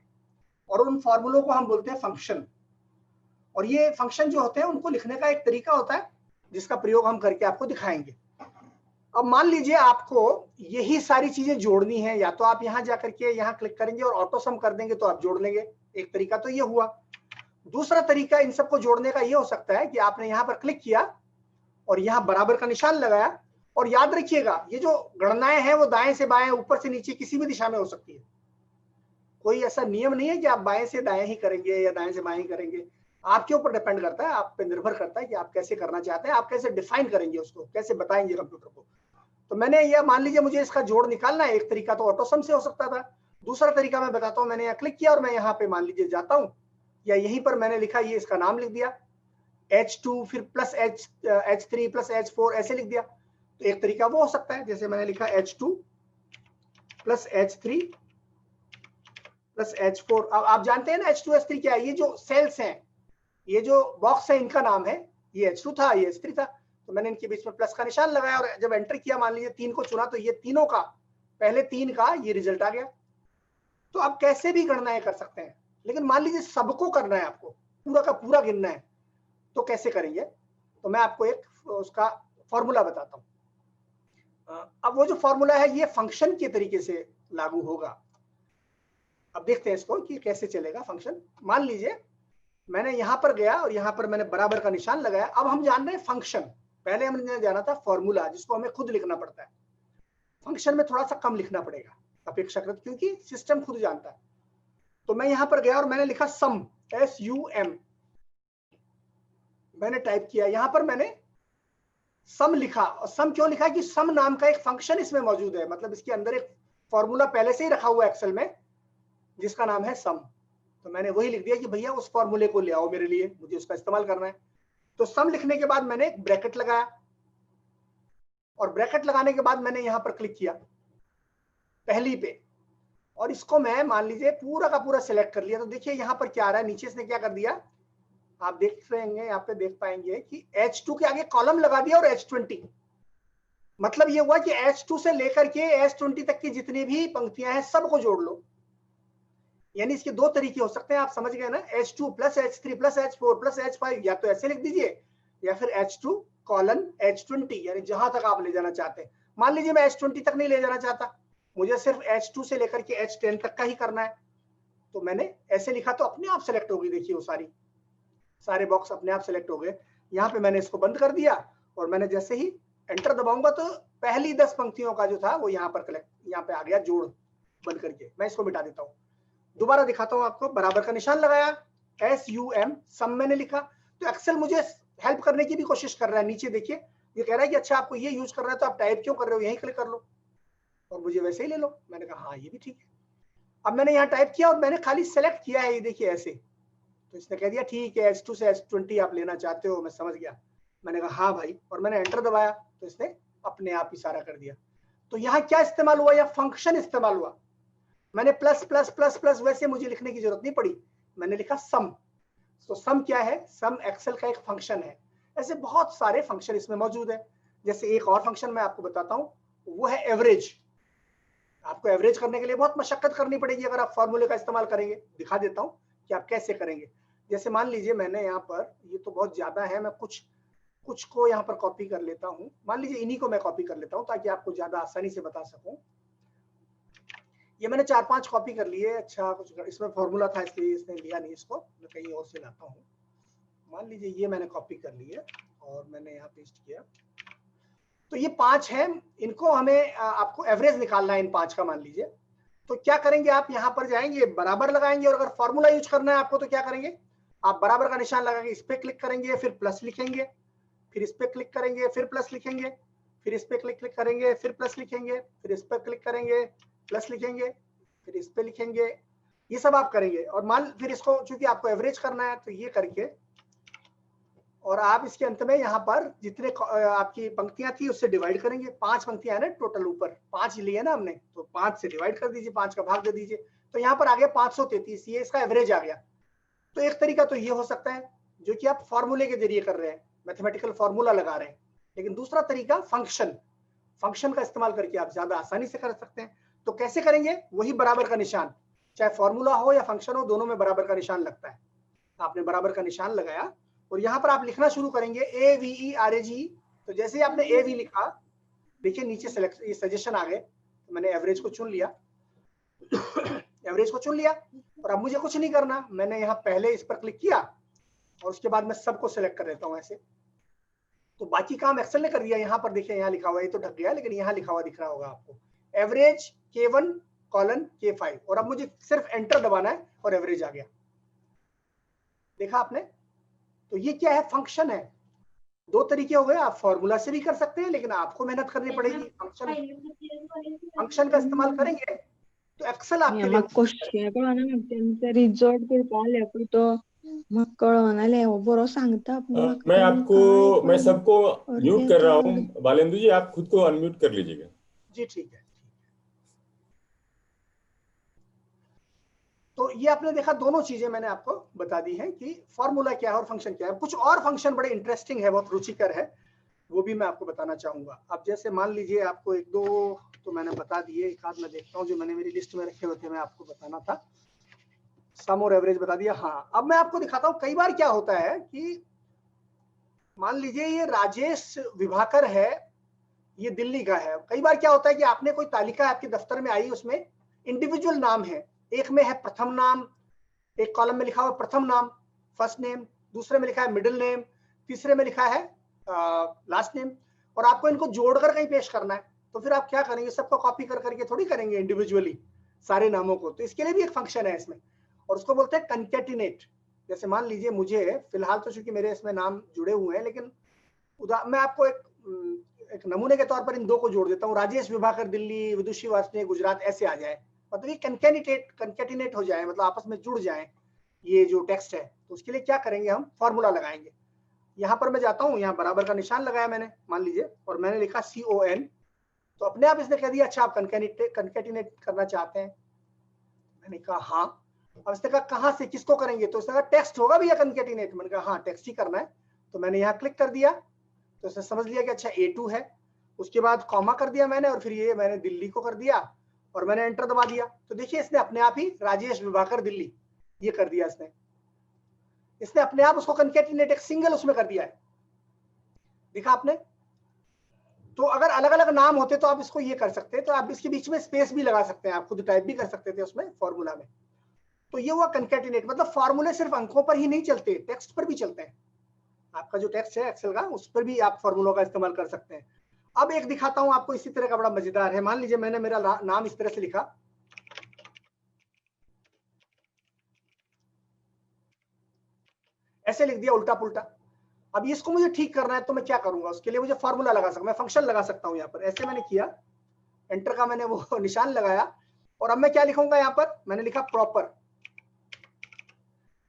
और उन फॉर्मूलों को हम बोलते हैं फंक्शन। और ये फंक्शन जो होते हैं उनको लिखने का एक तरीका होता है, जिसका प्रयोग हम करके आपको दिखाएंगे। अब मान लीजिए आपको यही सारी चीजें जोड़नी है, या तो आप यहाँ जाकर के यहाँ क्लिक करेंगे और ऑटो सम कर देंगे तो आप जोड़ लेंगे, एक तरीका तो ये हुआ। दूसरा तरीका इन सबको जोड़ने का ये हो सकता है कि आपने यहाँ पर क्लिक किया और यहाँ बराबर का निशान लगाया, और याद रखिएगा ये जो गणनाएं हैं वो दाएं से बाएं, ऊपर से नीचे, किसी भी दिशा में हो सकती है। कोई ऐसा नियम नहीं है कि आप बाएं से दाएं ही करेंगे या दाएं से बाएं ही करेंगे, आपके ऊपर डिपेंड करता है, आप पे निर्भर करता है कि आप कैसे करना चाहते हैं, आप कैसे डिफाइन करेंगे उसको, कैसे बताएंगे कंप्यूटर को। तो मैंने यह मान लीजिए मुझे इसका जोड़ निकालना है, एक तरीका तो ऑटो सम से हो सकता था, दूसरा तरीका मैं बताता हूँ। मैंने यहाँ क्लिक किया और मैं यहाँ पे मान लीजिए जाता हूँ, या यहीं पर मैंने लिखा, ये इसका नाम लिख दिया H2 फिर प्लस H3 प्लस H4 ऐसे लिख दिया। तो एक तरीका वो हो सकता है, जैसे मैंने लिखा H2 plus H3 plus H4। अब आप जानते हैं ना H2 H3 क्या है, ये जो सेल्स हैं, ये जो बॉक्स है, इनका नाम है, ये H2 था, ये H3 था, तो मैंने इनके बीच में प्लस का निशान लगाया और जब एंटर किया, मान लीजिए 3 को चुना, तो ये तीनों का, पहले 3 का ये रिजल्ट आ गया। तो आप कैसे भी गणनाएं कर सकते हैं, लेकिन मान लीजिए सबको करना है, आपको पूरा का पूरा गिनना है, तो कैसे करेंगे? तो मैं आपको एक उसका फॉर्मूला बताता हूं। अब वो जो फॉर्मूला है ये फंक्शन के तरीके से लागू होगा। अब देखते हैं इसको कि कैसे चलेगा फंक्शन। मान लीजिए मैंने यहां पर गया और यहां पर मैंने बराबर का निशान लगाया। अब हम जान रहे हैं फंक्शन, पहले हमने जाना था फॉर्मूला, जिसको हमें खुद लिखना पड़ता है। फंक्शन में थोड़ा सा कम लिखना पड़ेगा अपेक्षाकृत, क्योंकि सिस्टम खुद जानता है। तो मैं यहां पर गया और मैंने लिखा सम, SUM, मैंने टाइप किया, यहां पर मैंने सम लिखा। और सम क्यों लिखा? कि सम नाम का एक फंक्शन इसमें मौजूद है, मतलब इसके अंदर एक फॉर्मूला पहले से ही रखा हुआ है एक्सेल में, जिसका नाम है सम। तो मैंने वही लिख दिया कि भैया उस फॉर्मूले को ले आओ मेरे लिए, मुझे उसका इस्तेमाल करना है। तो सम लिखने के बाद मैंने एक ब्रैकेट लगाया, और ब्रैकेट लगाने के बाद मैंने यहां पर क्लिक किया पहली पे, और इसको मैं मान लीजिए पूरा का पूरा सिलेक्ट कर लिया। तो देखिए यहां पर क्या आ रहा है, नीचे इसने क्या कर दिया, आप देख रहे हैं, यहाँ पे देख पाएंगे कि H2 के आगे कॉलम लगा दिया और H20। मतलब ये हुआ कि H2 से लेकर के H20 तक की जितनी भी पंक्तियां हैं सबको जोड़ लो। यानी इसके दो तरीके हो सकते हैं, आप समझ गए ना, H2 plus H3 plus H4 plus H5, या तो ऐसे लिख दीजिए, या फिर H2 कॉलन H20, यानी जहां तक आप ले जाना चाहते हैं। मान लीजिए मैं H20 तक नहीं ले जाना चाहता, मुझे सिर्फ H2 से लेकर के H10 तक का ही करना है, तो मैंने ऐसे लिखा, तो अपने आप सेलेक्ट हो गई। देखिए वो सारे बॉक्स अपने आप सेलेक्ट हो गए। यहाँ पे मैंने इसको बंद कर दिया, और मैंने जैसे ही एंटर दबाऊंगा तो पहली 10 पंक्तियों का जो था वो यहाँ पर यहाँ पे आ गया जोड़ बंद करके। मैं इसको मिटा देता हूँ, दोबारा दिखाता हूँ आपको। बराबर का निशान लगाया, SUM, सम मैंने लिखा। तो एक्सेल मुझे हेल्प करने की भी कोशिश कर रहा है। नीचे देखिए ये कह रहा है कि अच्छा आपको ये यूज करना है, तो आप टाइप क्यों कर रहे हो, यहीं क्लिक कर लो और मुझे वैसे ही ले लो। मैंने कहा हाँ ये भी ठीक है। अब मैंने यहाँ टाइप किया और मैंने खाली सेलेक्ट किया है, ये देखिए ऐसे। तो इसने कह दिया ठीक है, H2 से H20 आप लेना चाहते हो, मैं समझ गया। मैंने कहा हाँ भाई, और मैंने एंटर दबाया तो इसने अपने आप इशारा कर दिया। तो यहाँ क्या इस्तेमाल हुआ, या फंक्शन इस्तेमाल हुआ। मैंने प्लस प्लस प्लस प्लस वैसे मुझे लिखने की जरूरत नहीं पड़ी, मैंने लिखा सम। तो सम क्या है? सम एक्सेल का एक फंक्शन है। ऐसे बहुत सारे फंक्शन इसमें मौजूद है। जैसे एक और फंक्शन मैं आपको बताता हूँ, वो है एवरेज। आपको एवरेज करने के लिए बहुत मशक्कत करनी पड़ेगी अगर आप फॉर्मूले का इस्तेमाल करेंगे। दिखा देता हूँ कि आप कैसे करेंगे। जैसे मान लीजिए मैंने यहाँ पर, ये तो बहुत ज्यादा है, मैं कुछ को यहाँ पर कॉपी कर लेता हूँ। मान लीजिए इन्हीं को मैं कॉपी कर लेता हूँ ताकि आपको ज्यादा आसानी से बता सकूं। ये मैंने 4-5 कॉपी कर लिए। अच्छा कुछ इसमें फॉर्मूला था इसलिए इसने लिया नहीं, इसको मैं कहीं और से लाता हूँ। मान लीजिए ये मैंने कॉपी कर ली है और मैंने यहाँ पेस्ट किया। तो ये 5 है, इनको हमें आपको एवरेज निकालना है इन 5 का। मान लीजिए तो क्या करेंगे, आप यहाँ पर जाएंगे, बराबर लगाएंगे, और अगर फॉर्मूला यूज करना है आपको तो क्या करेंगे, आप बराबर का निशान लगाएंगे, इस पे क्लिक करेंगे, फिर प्लस लिखेंगे, फिर इस पे क्लिक करेंगे, फिर प्लस लिखेंगे, फिर इस पे क्लिक करेंगे, फिर प्लस लिखेंगे, फिर इस पे क्लिक करेंगे, प्लस लिखेंगे, फिर इस पे लिखेंगे। ये सब आप करेंगे। और मान फिर इसको चूंकि आपको एवरेज करना है तो ये करके, और आप इसके अंत में यहाँ पर जितने आपकी पंक्तियां थी उससे डिवाइड करेंगे। 5 पंक्तियां है ना टोटल, ऊपर 5 लिए ना हमने, तो 5 से डिवाइड कर दीजिए, 5 का भाग दे दीजिए, तो यहाँ पर आ गया 533, ये इसका एवरेज आ गया। तो एक तरीका तो ये हो सकता है जो कि आप फॉर्मूले के जरिए कर रहे हैं, मैथमेटिकल फॉर्मूला लगा रहे हैं। लेकिन दूसरा तरीका फंक्शन का इस्तेमाल करके आप ज्यादा आसानी से कर सकते हैं। तो कैसे करेंगे? वही बराबर का निशान, चाहे फॉर्मूला हो या फंक्शन हो, दोनों में बराबर का निशान लगता है। आपने बराबर का निशान लगाया और यहाँ पर आप लिखना शुरू करेंगे AVERAGE। तो जैसे ही आपने AV लिखा, देखिए नीचे सेलेक्ट ये सजेशन आ गए, तो मैंने एवरेज को चुन लिया एवरेज को चुन लिया। और अब मुझे कुछ नहीं करना, मैंने यहाँ पहले इस पर क्लिक किया और उसके बाद मैं सबको सिलेक्ट कर देता हूँ ऐसे। तो बाकी काम एक्सेल ने कर दिया। यहाँ पर देखिए, यहाँ लिखा हुआ है, ये तो ढक गया, लेकिन यहाँ लिखा हुआ दिख रहा होगा आपको, एवरेज K1 कॉलन K5। और अब मुझे सिर्फ एंटर दबाना है और एवरेज आ गया। देखा आपने? तो ये क्या है? फंक्शन है। दो तरीके हो गए, आप फॉर्मूला से भी कर सकते हैं, लेकिन आपको मेहनत करनी पड़ेगी। फंक्शन का इस्तेमाल करेंगे तो एक्सेल आपके लिए रिजल्ट तो मैं सबको म्यूट कर रहा हूँ। बालेंदु जी, आप खुद को अनम्यूट कर लीजिएगा। जी ठीक है। तो ये आपने देखा, दोनों चीजें मैंने आपको बता दी हैं कि फॉर्मूला क्या है और फंक्शन क्या है। कुछ और फंक्शन बड़े इंटरेस्टिंग है, बहुत रुचिकर है, वो भी मैं आपको बताना चाहूंगा। अब जैसे मान लीजिए, आपको एक दो तो मैंने बता दिए, एक आध मैं देखता हूँ जो मैंने मेरी लिस्ट में रखे हुए थे, मैं आपको बताना था। सम और एवरेज बता दिया। हाँ, अब मैं आपको दिखाता हूँ कई बार क्या होता है कि मान लीजिए ये राजेश विभाकर है, ये दिल्ली का है। कई बार क्या होता है कि आपने कोई तालिका आपके दफ्तर में आई, उसमें इंडिविजुअल नाम है, एक में है प्रथम नाम, एक कॉलम में लिखा हुआ प्रथम नाम फर्स्ट नेम, दूसरे में लिखा है मिडिल नेम, तीसरे में लिखा है लास्ट नेम, और आपको इनको जोड़कर कहीं पेश करना है। तो फिर आप क्या करेंगे? सबको कॉपी कर करके थोड़ी करेंगे इंडिविजुअली सारे नामों को। तो इसके लिए भी एक फंक्शन है इसमें, और उसको बोलते हैं कंकैटिनेट। जैसे मान लीजिए मुझे फिलहाल तो चूंकि मेरे इसमें नाम जुड़े हुए हैं, लेकिन मैं आपको एक नमूने के तौर पर इन दो को जोड़ देता हूँ, राजेश विभाकर दिल्ली, विदुषी वासने गुजरात, ऐसे आ जाए, मतलब ये कंकैटिनेट हो जाए, मतलब आपस में जुड़ जाए ये जो टेक्स्ट है। तो उसके लिए क्या करेंगे? हम फॉर्मूला लगाएंगे। यहाँ पर मैं जाता हूँ, यहाँ बराबर का निशान लगाया मैंने, मान लीजिए, और मैंने लिखा CON। तो अपने आप इसने कह दिया अच्छा आप कंकैटिनेट करना चाहते हैं। मैंने कहा हाँ। अब इसने कहा कहाँ से, किसको करेंगे? तो उसने कहा टेक्स्ट होगा भैया कंकैटिनेट। मैंने कहा हाँ, टेक्स्ट ही करना है। तो मैंने यहाँ क्लिक कर दिया, तो उसने समझ लिया कि अच्छा A2 है। उसके बाद कॉमा कर दिया मैंने, और फिर ये मैंने दिल्ली को कर दिया और मैंने एंटर दबा दिया। तो देखिए इसने अपने आप ही राजेश विभाकर दिल्ली ये कर दिया। इसने अपने आप उसको कंकैटिनेट एक सिंगल उसमें कर दिया है। देखा आपने? तो अगर अलग अलग नाम होते तो आप इसको ये कर सकते हैं, तो आप इसके बीच में स्पेस भी लगा सकते हैं, आप खुद टाइप भी कर सकते थे उसमें फॉर्मूला में। तो ये हुआ कंकैटिनेट। मतलब फॉर्मूले सिर्फ अंकों पर ही नहीं चलते, टेक्स्ट पर भी चलते हैं। आपका जो टेक्स्ट है एक्सेल का, उस पर भी आप फॉर्मूलों का इस्तेमाल कर सकते हैं। अब एक दिखाता हूं आपको इसी तरह का, बड़ा मजेदार है। मान लीजिए मैंने मेरा नाम इस तरह से लिखा, ऐसे लिख दिया उल्टा पुल्टा। अब इसको मुझे ठीक करना है, तो मैं क्या करूंगा? उसके लिए मुझे फॉर्मूला लगा सकता, मैं फंक्शन लगा सकता हूं। यहाँ पर ऐसे मैंने किया, एंटर का मैंने वो निशान लगाया, और अब मैं क्या लिखूंगा? यहाँ पर मैंने लिखा प्रॉपर।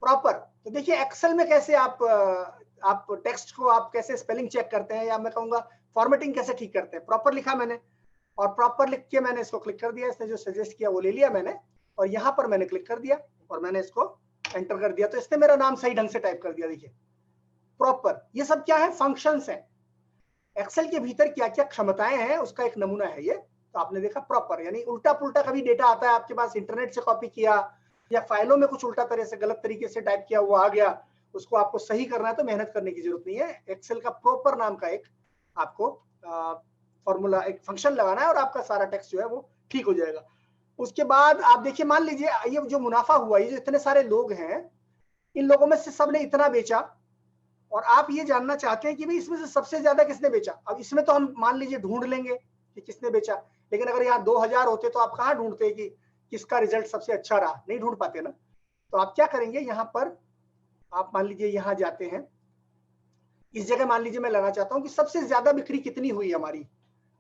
तो देखिए एक्सेल में कैसे आप टेक्स्ट को आप कैसे स्पेलिंग चेक करते हैं, या मैं कहूंगा फॉर्मेटिंग कैसे ठीक करते हैं। प्रॉपर लिखा मैंने, और प्रॉपर लिख के मैंने इसको क्लिक कर दिया। इसने जो सजेस्ट किया वो ले लिया मैंने, और यहाँ पर मैंने क्लिक कर दिया और मैंने इसको एंटर कर दिया। तो इसने मेरा नाम सही ढंग से टाइप कर दिया। देखिए प्रॉपर, ये सब क्या है? फंक्शंस है। एक्सेल के भीतर क्या क्या क्षमताएं हैं उसका एक नमूना है ये। तो आपने देखा प्रॉपर, यानी उल्टा पुल्टा कभी डेटा आता है आपके पास, इंटरनेट से कॉपी किया या फाइलों में कुछ उल्टा तरह से गलत तरीके से टाइप किया, वो आ गया, उसको आपको सही करना है, तो मेहनत करने की जरूरत नहीं है। एक्सेल का प्रॉपर नाम का एक आपको फॉर्मूला, एक फंक्शन लगाना है, और आपका सारा टेक्स्ट जो है वो ठीक हो जाएगा। उसके बाद आप देखिए, मान लीजिए ये जो मुनाफा हुआ, ये जो इतने सारे लोग हैं, इन लोगों में से सबने इतना बेचा, और आप ये जानना चाहते हैं कि भाई इसमें से सबसे ज्यादा किसने बेचा। अब इसमें तो हम मान लीजिए ढूंढ लेंगे कि किसने बेचा, लेकिन अगर यहाँ 2000 होते तो आप कहाँ ढूंढते कि किसका रिजल्ट सबसे अच्छा रहा? नहीं ढूंढ पाते ना। तो आप क्या करेंगे? यहाँ पर आप मान लीजिए यहाँ जाते हैं, इस जगह मान लीजिए मैं लगाना चाहता हूँ कि सबसे ज्यादा बिक्री कितनी हुई हमारी,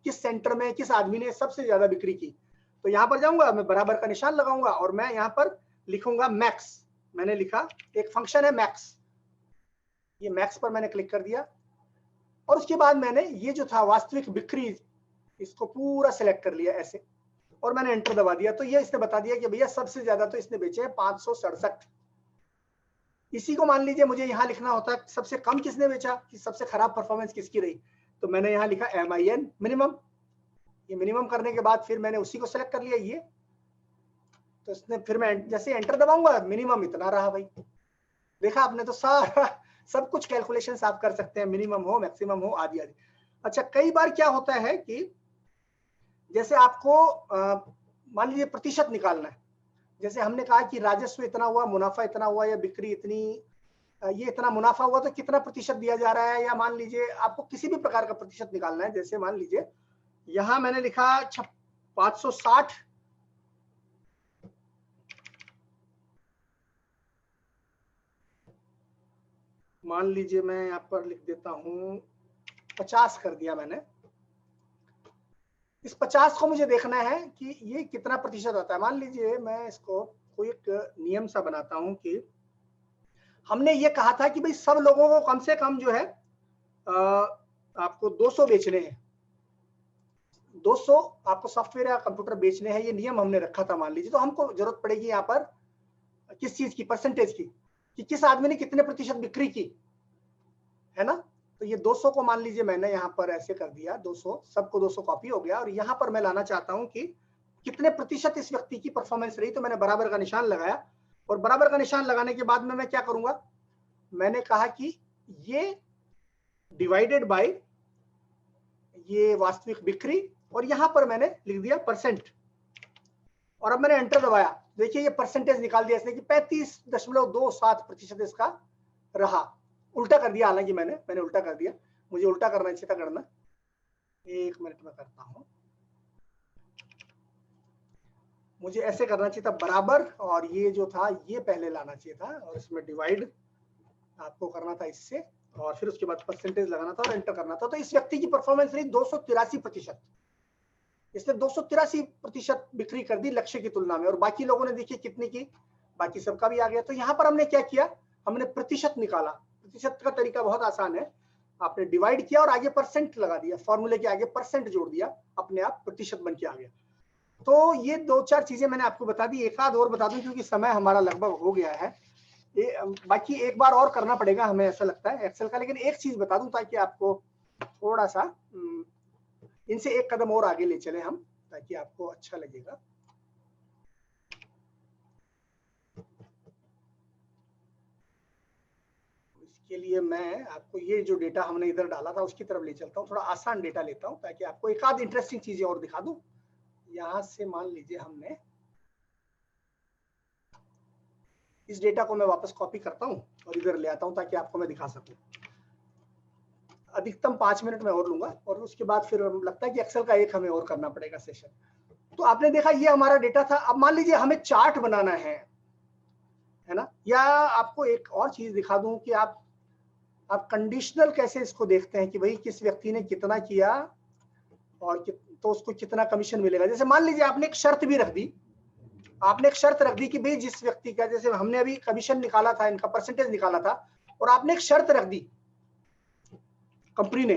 किस सेंटर में किस आदमी ने सबसे ज्यादा बिक्री की। तो यहाँ पर जाऊंगा, मैं बराबर का निशान लगाऊंगा, और मैं यहाँ पर लिखूंगा मैक्स। मैंने लिखा, एक फंक्शन है मैक्स, ये मैक्स पर मैंने क्लिक कर दिया और उसके बाद मैंने ये जो था वास्तविक बिक्री, इसको पूरा सिलेक्ट कर लिया ऐसे और मैंने एंटर दबा दिया। तो ये इसने बता दिया कि भैया सबसे ज्यादा तो इसने बेचे हैं 567। इसी को मान लीजिए मुझे यहाँ लिखना होता है सबसे कम किसने बेचा, कि सबसे खराब परफॉर्मेंस किसकी रही, तो मैंने यहाँ लिखा MIN मिनिमम। ये मिनिमम करने के बाद फिर मैंने उसी को सिलेक्ट कर लिया ये, तो इसने फिर मैं जैसे एंटर दबाऊंगा मिनिमम इतना रहा भाई। देखा आपने, तो सारा सब कुछ कैलकुलेशन आप कर सकते हैं, मिनिमम हो मैक्सिमम हो आदि आदि। अच्छा, कई बार क्या होता है कि जैसे आपको मान लीजिए प्रतिशत निकालना है, जैसे हमने कहा कि राजस्व इतना हुआ, मुनाफा इतना हुआ, या बिक्री इतनी, ये इतना मुनाफा हुआ तो कितना प्रतिशत दिया जा रहा है, या मान लीजिए आपको किसी भी प्रकार का प्रतिशत निकालना है। जैसे मान लीजिए यहां मैंने लिखा 560, मान लीजिए मैं यहाँ पर लिख देता हूं 50 कर दिया मैंने। इस 50 को मुझे देखना है कि ये कितना प्रतिशत आता है। मान लीजिए मैं इसको कोई एक नियम सा बनाता हूं कि हमने ये कहा था कि भाई सब लोगों को कम से कम जो है आपको 200 बेचने हैं, 200 आपको सॉफ्टवेयर या कंप्यूटर बेचने हैं, ये नियम हमने रखा था मान लीजिए। तो हमको जरूरत पड़ेगी यहाँ पर किस चीज की, परसेंटेज की, कि किस आदमी ने कितने प्रतिशत बिक्री की, है ना। तो ये 200 को मान लीजिए मैंने यहाँ पर ऐसे कर दिया, 200 सबको 200 कॉपी हो गया। और यहाँ पर मैं लाना चाहता हूँ कि कितने प्रतिशत इस व्यक्ति की परफॉर्मेंस रही, तो मैंने बराबर का निशान लगाया। और बराबर का निशान लगाने के बाद में मैं क्या करूंगा, मैंने कहा कि ये डिवाइडेड बाय ये वास्तविक बिक्री, और यहाँ पर मैंने लिख दिया परसेंट। और अब मैंने एंटर दबाया, देखिए ये परसेंटेज निकाल दिया इसने कि 35.27% इसका रहा। उल्टा कर दिया, हालांकि मैंने उल्टा कर दिया, मुझे उल्टा करना चाहिए था करना। 1 मिनट में करता हूं, मुझे ऐसे करना चाहिए था बराबर, और ये जो था ये पहले लाना चाहिए था, और इसमें डिवाइड आपको करना था इससे, और फिर उसके बाद परसेंटेज लगाना था और एंटर करना था। तो इस व्यक्ति की परफॉर्मेंस रही 283%। इसने 283% बिक्री कर दी लक्ष्य की तुलना में। और बाकी लोगों ने देखिए कितनी की, बाकी सबका भी आ गया। तो यहाँ पर हमने क्या किया, हमने प्रतिशत निकाला। प्रतिशत का तरीका बहुत आसान है, आपने डिवाइड किया और आगे परसेंट लगा दिया, फॉर्मूले के आगे परसेंट जोड़ दिया, अपने आप प्रतिशत बन के आ गया। तो ये 2-4 चीजें मैंने आपको बता दी। एक आध और बता दूं क्योंकि समय हमारा लगभग हो गया है। बाकी एक बार और करना पड़ेगा हमें, ऐसा लगता है एक्सेल का। लेकिन एक चीज बता दूं ताकि आपको थोड़ा सा इनसे एक कदम और आगे ले चले हम, ताकि आपको अच्छा लगेगा। इसके लिए मैं आपको ये जो डेटा हमने इधर डाला था उसकी तरफ ले चलता हूँ, थोड़ा आसान डेटा लेता हूँ ताकि आपको एक आध इंटरेस्टिंग चीजें और दिखा दूं। यहां से मान लीजिए हमने इस डेटा को मैं वापस कॉपी करता हूं और इधर ले आता हूं ताकि आपको मैं दिखा सकूं। अधिकतम 5 मिनट में और लूंगा, और उसके बाद फिर लगता है कि एक्सेल का एक हमें और करना पड़ेगा सेशन। तो आपने देखा ये हमारा डेटा था। अब मान लीजिए हमें चार्ट बनाना है ना। या आपको एक और चीज दिखा दूं कि आप कंडीशनल कैसे इसको देखते हैं कि भाई किस व्यक्ति ने कितना किया और तो उसको कितना कमीशन मिलेगा। जैसे मान लीजिए आपने एक शर्त भी रख दी, आपने एक शर्त रख दी कि भाई जिस व्यक्ति का, जैसे हमने अभी कमीशन निकाला था, इनका परसेंटेज निकाला था, और आपने एक शर्त रख दी कंपनी ने,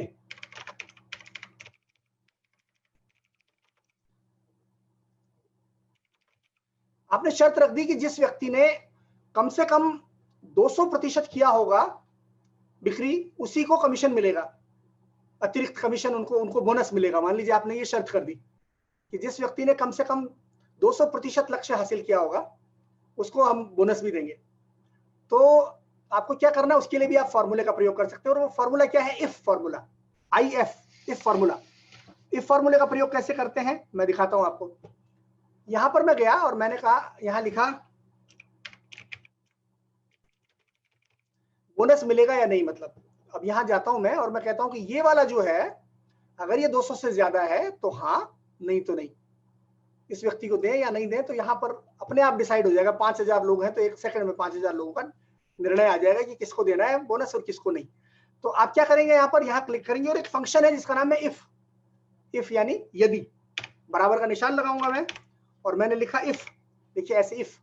आपने शर्त रख दी कि जिस व्यक्ति ने कम से कम 200% किया होगा बिक्री, उसी को कमीशन मिलेगा, अतिरिक्त कमीशन, उनको बोनस मिलेगा। मान लीजिए आपने ये शर्त कर दी कि जिस व्यक्ति ने कम से कम 200% लक्ष्य हासिल किया होगा उसको हम बोनस भी देंगे। तो आपको क्या करना है, उसके लिए भी आप फॉर्मूले का प्रयोग कर सकते हो। और वो फॉर्मूला क्या है, if formula, IF, if formula. If फॉर्मूले का प्रयोग कैसे करते हैं मैं दिखाता हूं आपको। यहां पर मैं गया और मैंने कहा, यहां लिखा बोनस मिलेगा या नहीं, मतलब अब यहां जाता हूं मैं और मैं कहता हूं कि ये वाला जो है अगर ये 200 से ज्यादा है तो हाँ, नहीं तो नहीं, इस व्यक्ति को दें या नहीं दें। तो यहाँ पर अपने आप डिसाइड हो जाएगा। 5000 लोग हैं तो 1 सेकंड में 5000 लोगों का निर्णय आ जाएगा कि किसको देना है बोनस और किसको नहीं। तो आप क्या करेंगे, यहाँ पर यहाँ क्लिक करेंगे और एक फंक्शन है जिसका नाम है इफ यानी यदि। बराबर का निशान लगाऊंगा मैं और मैंने लिखा इफ, देखिए ऐसे इफ,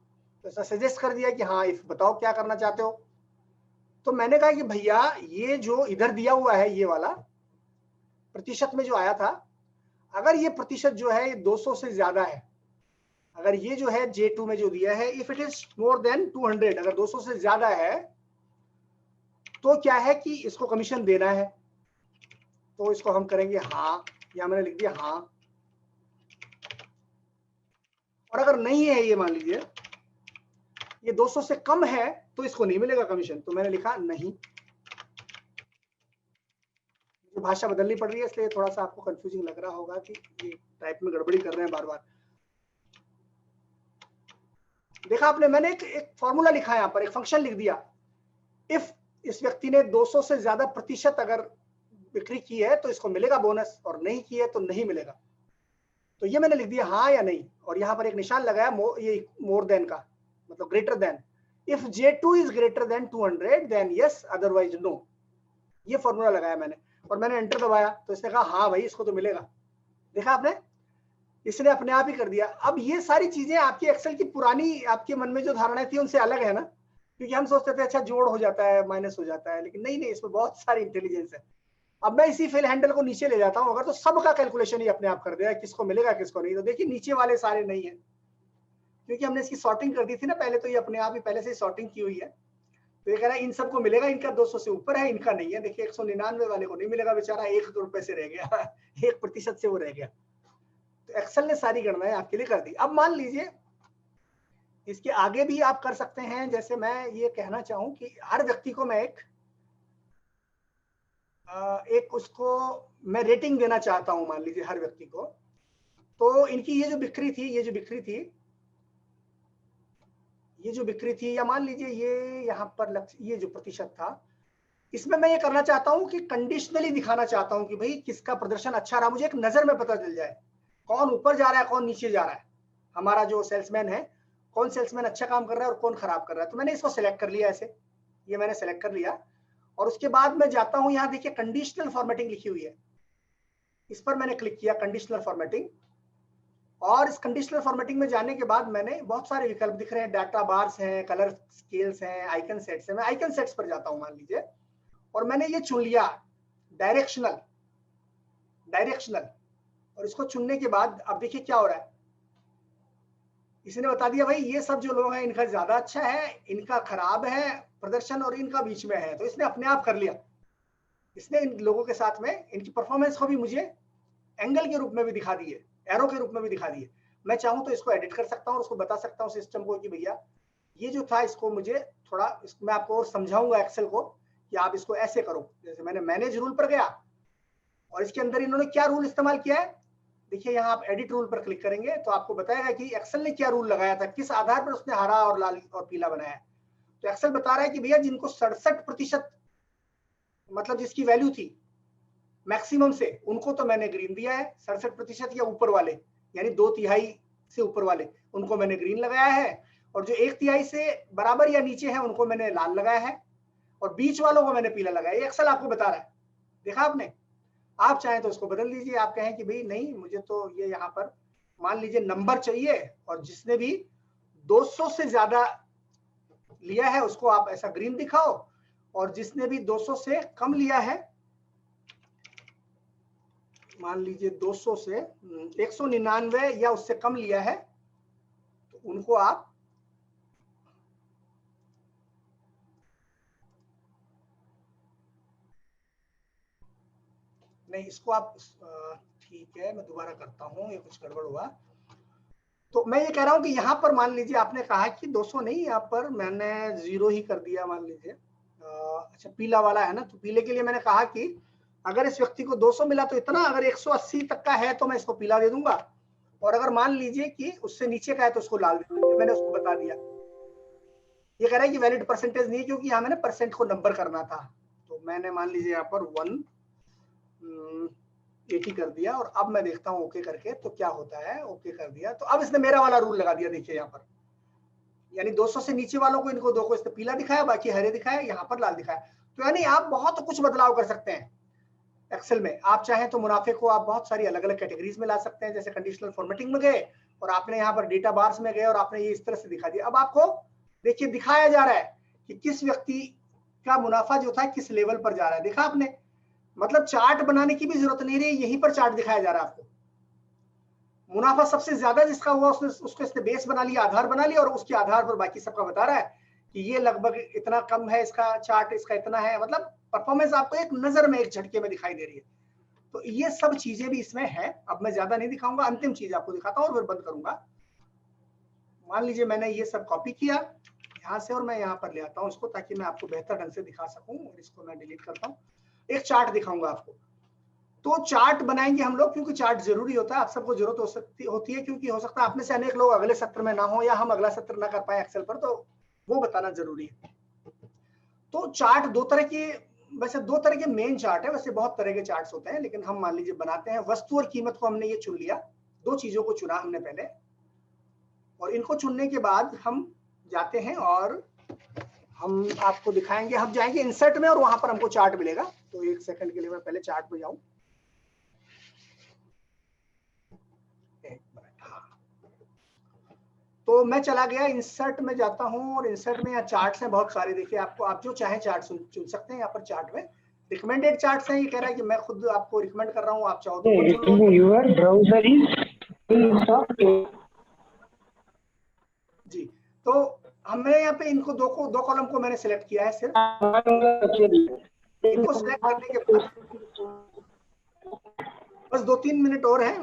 तो ऐसा सजेस्ट कर दिया कि हाँ इफ बताओ क्या करना चाहते हो। तो मैंने कहा कि भैया ये जो इधर दिया हुआ है ये वाला प्रतिशत में जो आया था, अगर ये प्रतिशत जो है 200 से ज्यादा है, अगर ये जो है J2 में जो दिया है if it is more than 200, अगर 200 से ज्यादा है तो क्या है कि इसको कमीशन देना है। तो इसको हम करेंगे हाँ, या मैंने लिख दिया हाँ। और अगर नहीं है ये, मान लीजिए ये 200 से कम है तो इसको नहीं मिलेगा कमीशन, तो मैंने लिखा नहीं। भाषा बदलनी पड़ रही है इसलिए थोड़ा सा आपको कंफ्यूजिंग लग रहा होगा कि ये टाइप में गड़बड़ी कर रहे हैं बार बार। देखा आपने, मैंने एक फॉर्मूला लिखा है यहाँ पर, एक फंक्शन लिख दिया। इफ इस व्यक्ति ने 200 से ज्यादा प्रतिशत अगर बिक्री की है तो इसको मिलेगा बोनस, और नहीं की है तो नहीं मिलेगा। तो ये मैंने लिख दिया हाँ या नहीं, और यहाँ पर एक निशान लगाया ये मोर देन का मतलब greater than. If J2 is greater than 200 then yes, otherwise no. ये फॉर्मूला लगाया मैंने, और मैंने एंटर दबाया तो इसने कहा हाँ भाई इसको तो मिलेगा। देखा आपने, इसने अपने आप ही कर दिया। अब ये सारी चीजें आपकी एक्सेल की पुरानी आपके मन में जो धारणाएं थी उनसे अलग है ना, क्योंकि हम सोचते थे अच्छा जोड़ हो जाता है माइनस हो जाता है, लेकिन नहीं, इसमें बहुत सारी इंटेलिजेंस है। अब मैं इसी फिल हैंडल को नीचे ले जाता हूं, अगर तो सबका कैलकुलेशन ही अपने आप कर देगा किसको मिलेगा किसको नहीं। तो देखिए नीचे वाले सारे नहीं है, क्योंकि हमने इसकी सॉर्टिंग कर दी थी ना पहले, तो ये अपने आप ही पहले से सॉर्टिंग की हुई है। तो ये कह रहा है इन सबको मिलेगा, इनका 200 से ऊपर है, इनका नहीं है। देखिए 199 वाले को नहीं मिलेगा, बेचारा 1 रुपए से रह गया 1% से वो रह गया। तो एक्सेल ने सारी गणनाएं आपके लिए कर दी। अब मान लीजिए इसके आगे भी आप कर सकते हैं। जैसे मैं ये कहना चाहूं कि हर व्यक्ति को मैं एक उसको मैं रेटिंग देना चाहता हूं, मान लीजिए हर व्यक्ति को। तो इनकी ये जो बिक्री थी, या मान लीजिए ये यहाँ पर ये जो प्रतिशत था, इसमें मैं ये करना चाहता हूं कि कंडीशनली दिखाना चाहता हूं कि भाई किसका प्रदर्शन अच्छा रहा, मुझे एक नजर में पता चल जाए कौन ऊपर जा रहा है कौन नीचे जा रहा है। हमारा जो सेल्समैन है, कौन सेल्समैन अच्छा काम कर रहा है और कौन खराब कर रहा है। तो मैंने इसको सिलेक्ट कर लिया, ऐसे ये मैंने सेलेक्ट कर लिया, और उसके बाद मैं जाता हूं, यहाँ देखिए कंडीशनल फॉर्मेटिंग लिखी हुई है, इस पर मैंने क्लिक किया कंडीशनल फॉर्मेटिंग। और इस कंडीशनल फॉर्मेटिंग में जाने के बाद मैंने बहुत सारे विकल्प दिख रहे हैं, डाटा बार्स हैं, कलर स्केल्स हैं, आइकन सेट्स हैं। मैं आइकन सेट्स पर जाता हूं मान लीजिए, और मैंने ये चुन लिया डायरेक्शनल, और इसको चुनने के बाद अब देखिए क्या हो रहा है, इसने बता दिया भाई ये सब जो लोग हैं इनका ज्यादा अच्छा है, इनका खराब है प्रदर्शन, और इनका बीच में है। तो इसने अपने आप कर लिया, इसने इन लोगों के साथ में इनकी परफॉर्मेंस को भी मुझे एंगल के रूप में भी दिखा दिए, एरो के रूप में भी दिखा दिए। मैं चाहूं तो इसको एडिट कर सकता हूं और उसको बता सकता हूं सिस्टम को कि भैया ये जो था इसको मुझे थोड़ा, मैं आपको और समझाऊंगा एक्सेल को कि आप इसको ऐसे करो। जैसे मैंने मैनेज रूल पर गया, और इसके अंदर इन्होंने क्या रूल इस्तेमाल किया है, देखिए यहाँ आप एडिट रूल पर क्लिक करेंगे तो आपको बताएगा कि एक्सेल ने क्या रूल लगाया था, किस आधार पर उसने हरा और लाल और पीला बनाया है। तो एक्सेल बता रहा है कि भैया जिनको 67% मतलब जिसकी वैल्यू थी मैक्सिमम से, उनको तो मैंने ग्रीन दिया है 67%, या ऊपर वाले यानी 2/3 से ऊपर वाले उनको मैंने ग्रीन लगाया है, और जो 1/3 से बराबर या नीचे है उनको मैंने लाल लगाया है, और बीच वालों को मैंने पीला लगाया। ये एक्सेल आपको बता रहा है, देखा आपने। आप चाहें तो उसको बदल दीजिए, आप कहें कि भाई नहीं मुझे तो ये यहाँ पर मान लीजिए नंबर चाहिए, और जिसने भी 200 से ज्यादा लिया है उसको आप ऐसा ग्रीन दिखाओ, और जिसने भी 200 से कम लिया है, मान लीजिए 200 से 199 या उससे कम लिया है, तो उनको आप नहीं, इसको आप ठीक है, मैं दोबारा करता हूं, ये कुछ गड़बड़ हुआ। तो मैं ये कह रहा हूं कि यहाँ पर मान लीजिए आपने कहा कि 200 नहीं, यहाँ पर मैंने 0 ही कर दिया मान लीजिए। अच्छा पीला वाला है ना, तो पीले के लिए मैंने कहा कि अगर इस व्यक्ति को 200 मिला तो इतना, अगर 180 तक का है तो मैं इसको पीला दे दूंगा, और अगर मान लीजिए कि उससे नीचे का है तो उसको लाल दे दूंगा। मैंने उसको बता दिया। ये कह रहा है कि वैलिड परसेंटेज नहीं, क्योंकि यहाँ मैंने परसेंट को नंबर करना था। तो मैंने मान लीजिए यहाँ पर 180 कर दिया, और अब मैं देखता हूँ ओके करके तो क्या होता है। ओके कर दिया तो अब इसने मेरा वाला रूल लगा दिया, देखिए यहाँ पर, यानी 200 से नीचे वालों को, इनको 2 को इसने पीला दिखाया, बाकी हरे दिखाया, यहाँ पर लाल दिखाया। तो यानी आप बहुत कुछ बदलाव कर सकते हैं एक्सेल में। आप चाहें तो मुनाफे को आप बहुत सारी अलग अलग कैटेगरीज में ला सकते हैं। जैसे कंडीशनल फॉर्मेटिंग में गए और आपने यहाँ पर डेटा बार्स में गए और आपने ये इस तरह से दिखा दिया। अब आपको देखिए दिखाया जा रहा है कि किस व्यक्ति का मुनाफा जो था किस लेवल पर जा रहा है। देखा आपने, मतलब चार्ट बनाने की भी जरूरत नहीं रही, यहीं पर चार्ट दिखाया जा रहा है आपको। मुनाफा सबसे ज्यादा जिसका हुआ उसको इसने बेस बना लिया, आधार बना लिया, और उसके आधार पर बाकी सबका बता रहा है कि ये लगभग इतना कम है इसका चार्ट, इसका इतना है। मतलब परफॉर्मेंस आपको एक नजर में, एक झटके में दिखाई दे रही है। तो ये सब चीजें भी इसमें है। अब मैं ज्यादा नहीं दिखाऊंगा, अंतिम चीज आपको दिखाता हूँ और फिर बंद करूंगा। मान लीजिए मैंने ये सब कॉपी किया यहाँ से और मैं यहाँ पर ले आता हूँ इसको, ताकि मैं आपको बेहतर ढंग से दिखा सकूं। और इसको मैं डिलीट करता हूँ। एक चार्ट दिखाऊंगा आपको। तो चार्ट बनाएंगे हम लोग, क्योंकि चार्ट जरूरी होता है, आप सबको जरूरत होती है, क्योंकि हो सकता है आप में से अनेक लोग अगले सत्र में ना हो, या हम अगला सत्र ना कर पाए एक्सेल पर, तो वो बताना जरूरी है। तो चार्ट दो तरह के, वैसे दो तरह के मेन चार्ट है, वैसे बहुत तरह के चार्ट्स होते हैं, लेकिन हम मान लीजिए बनाते हैं। वस्तु और कीमत को हमने ये चुन लिया, दो चीजों को चुना हमने पहले, और इनको चुनने के बाद हम जाते हैं और हम आपको दिखाएंगे। हम जाएंगे इंसर्ट में और वहां पर हमको चार्ट मिलेगा। तो एक सेकंड के लिए मैं पहले चार्ट पे जाऊं। तो मैं चला गया इंसर्ट में, जाता हूं, और इंसर्ट में यहाँ चार्ट्स हैं बहुत सारे। देखिए आपको, आप जो चाहे चार्ट चुन सकते हैं। यहाँ पर चार्ट में रिकमेंडेड चार्ट्स हैं। ये कह रहा है कि मैं खुद आपको रिकमेंड कर रहा हूँ, आप चाहो तो योर ब्राउजर इज जी। तो हमने यहाँ पे इनको दो कॉलम को मैंने सिलेक्ट किया है सिर्फ। इनको सिलेक्ट करने के बाद बस 2-3 मिनट और हैं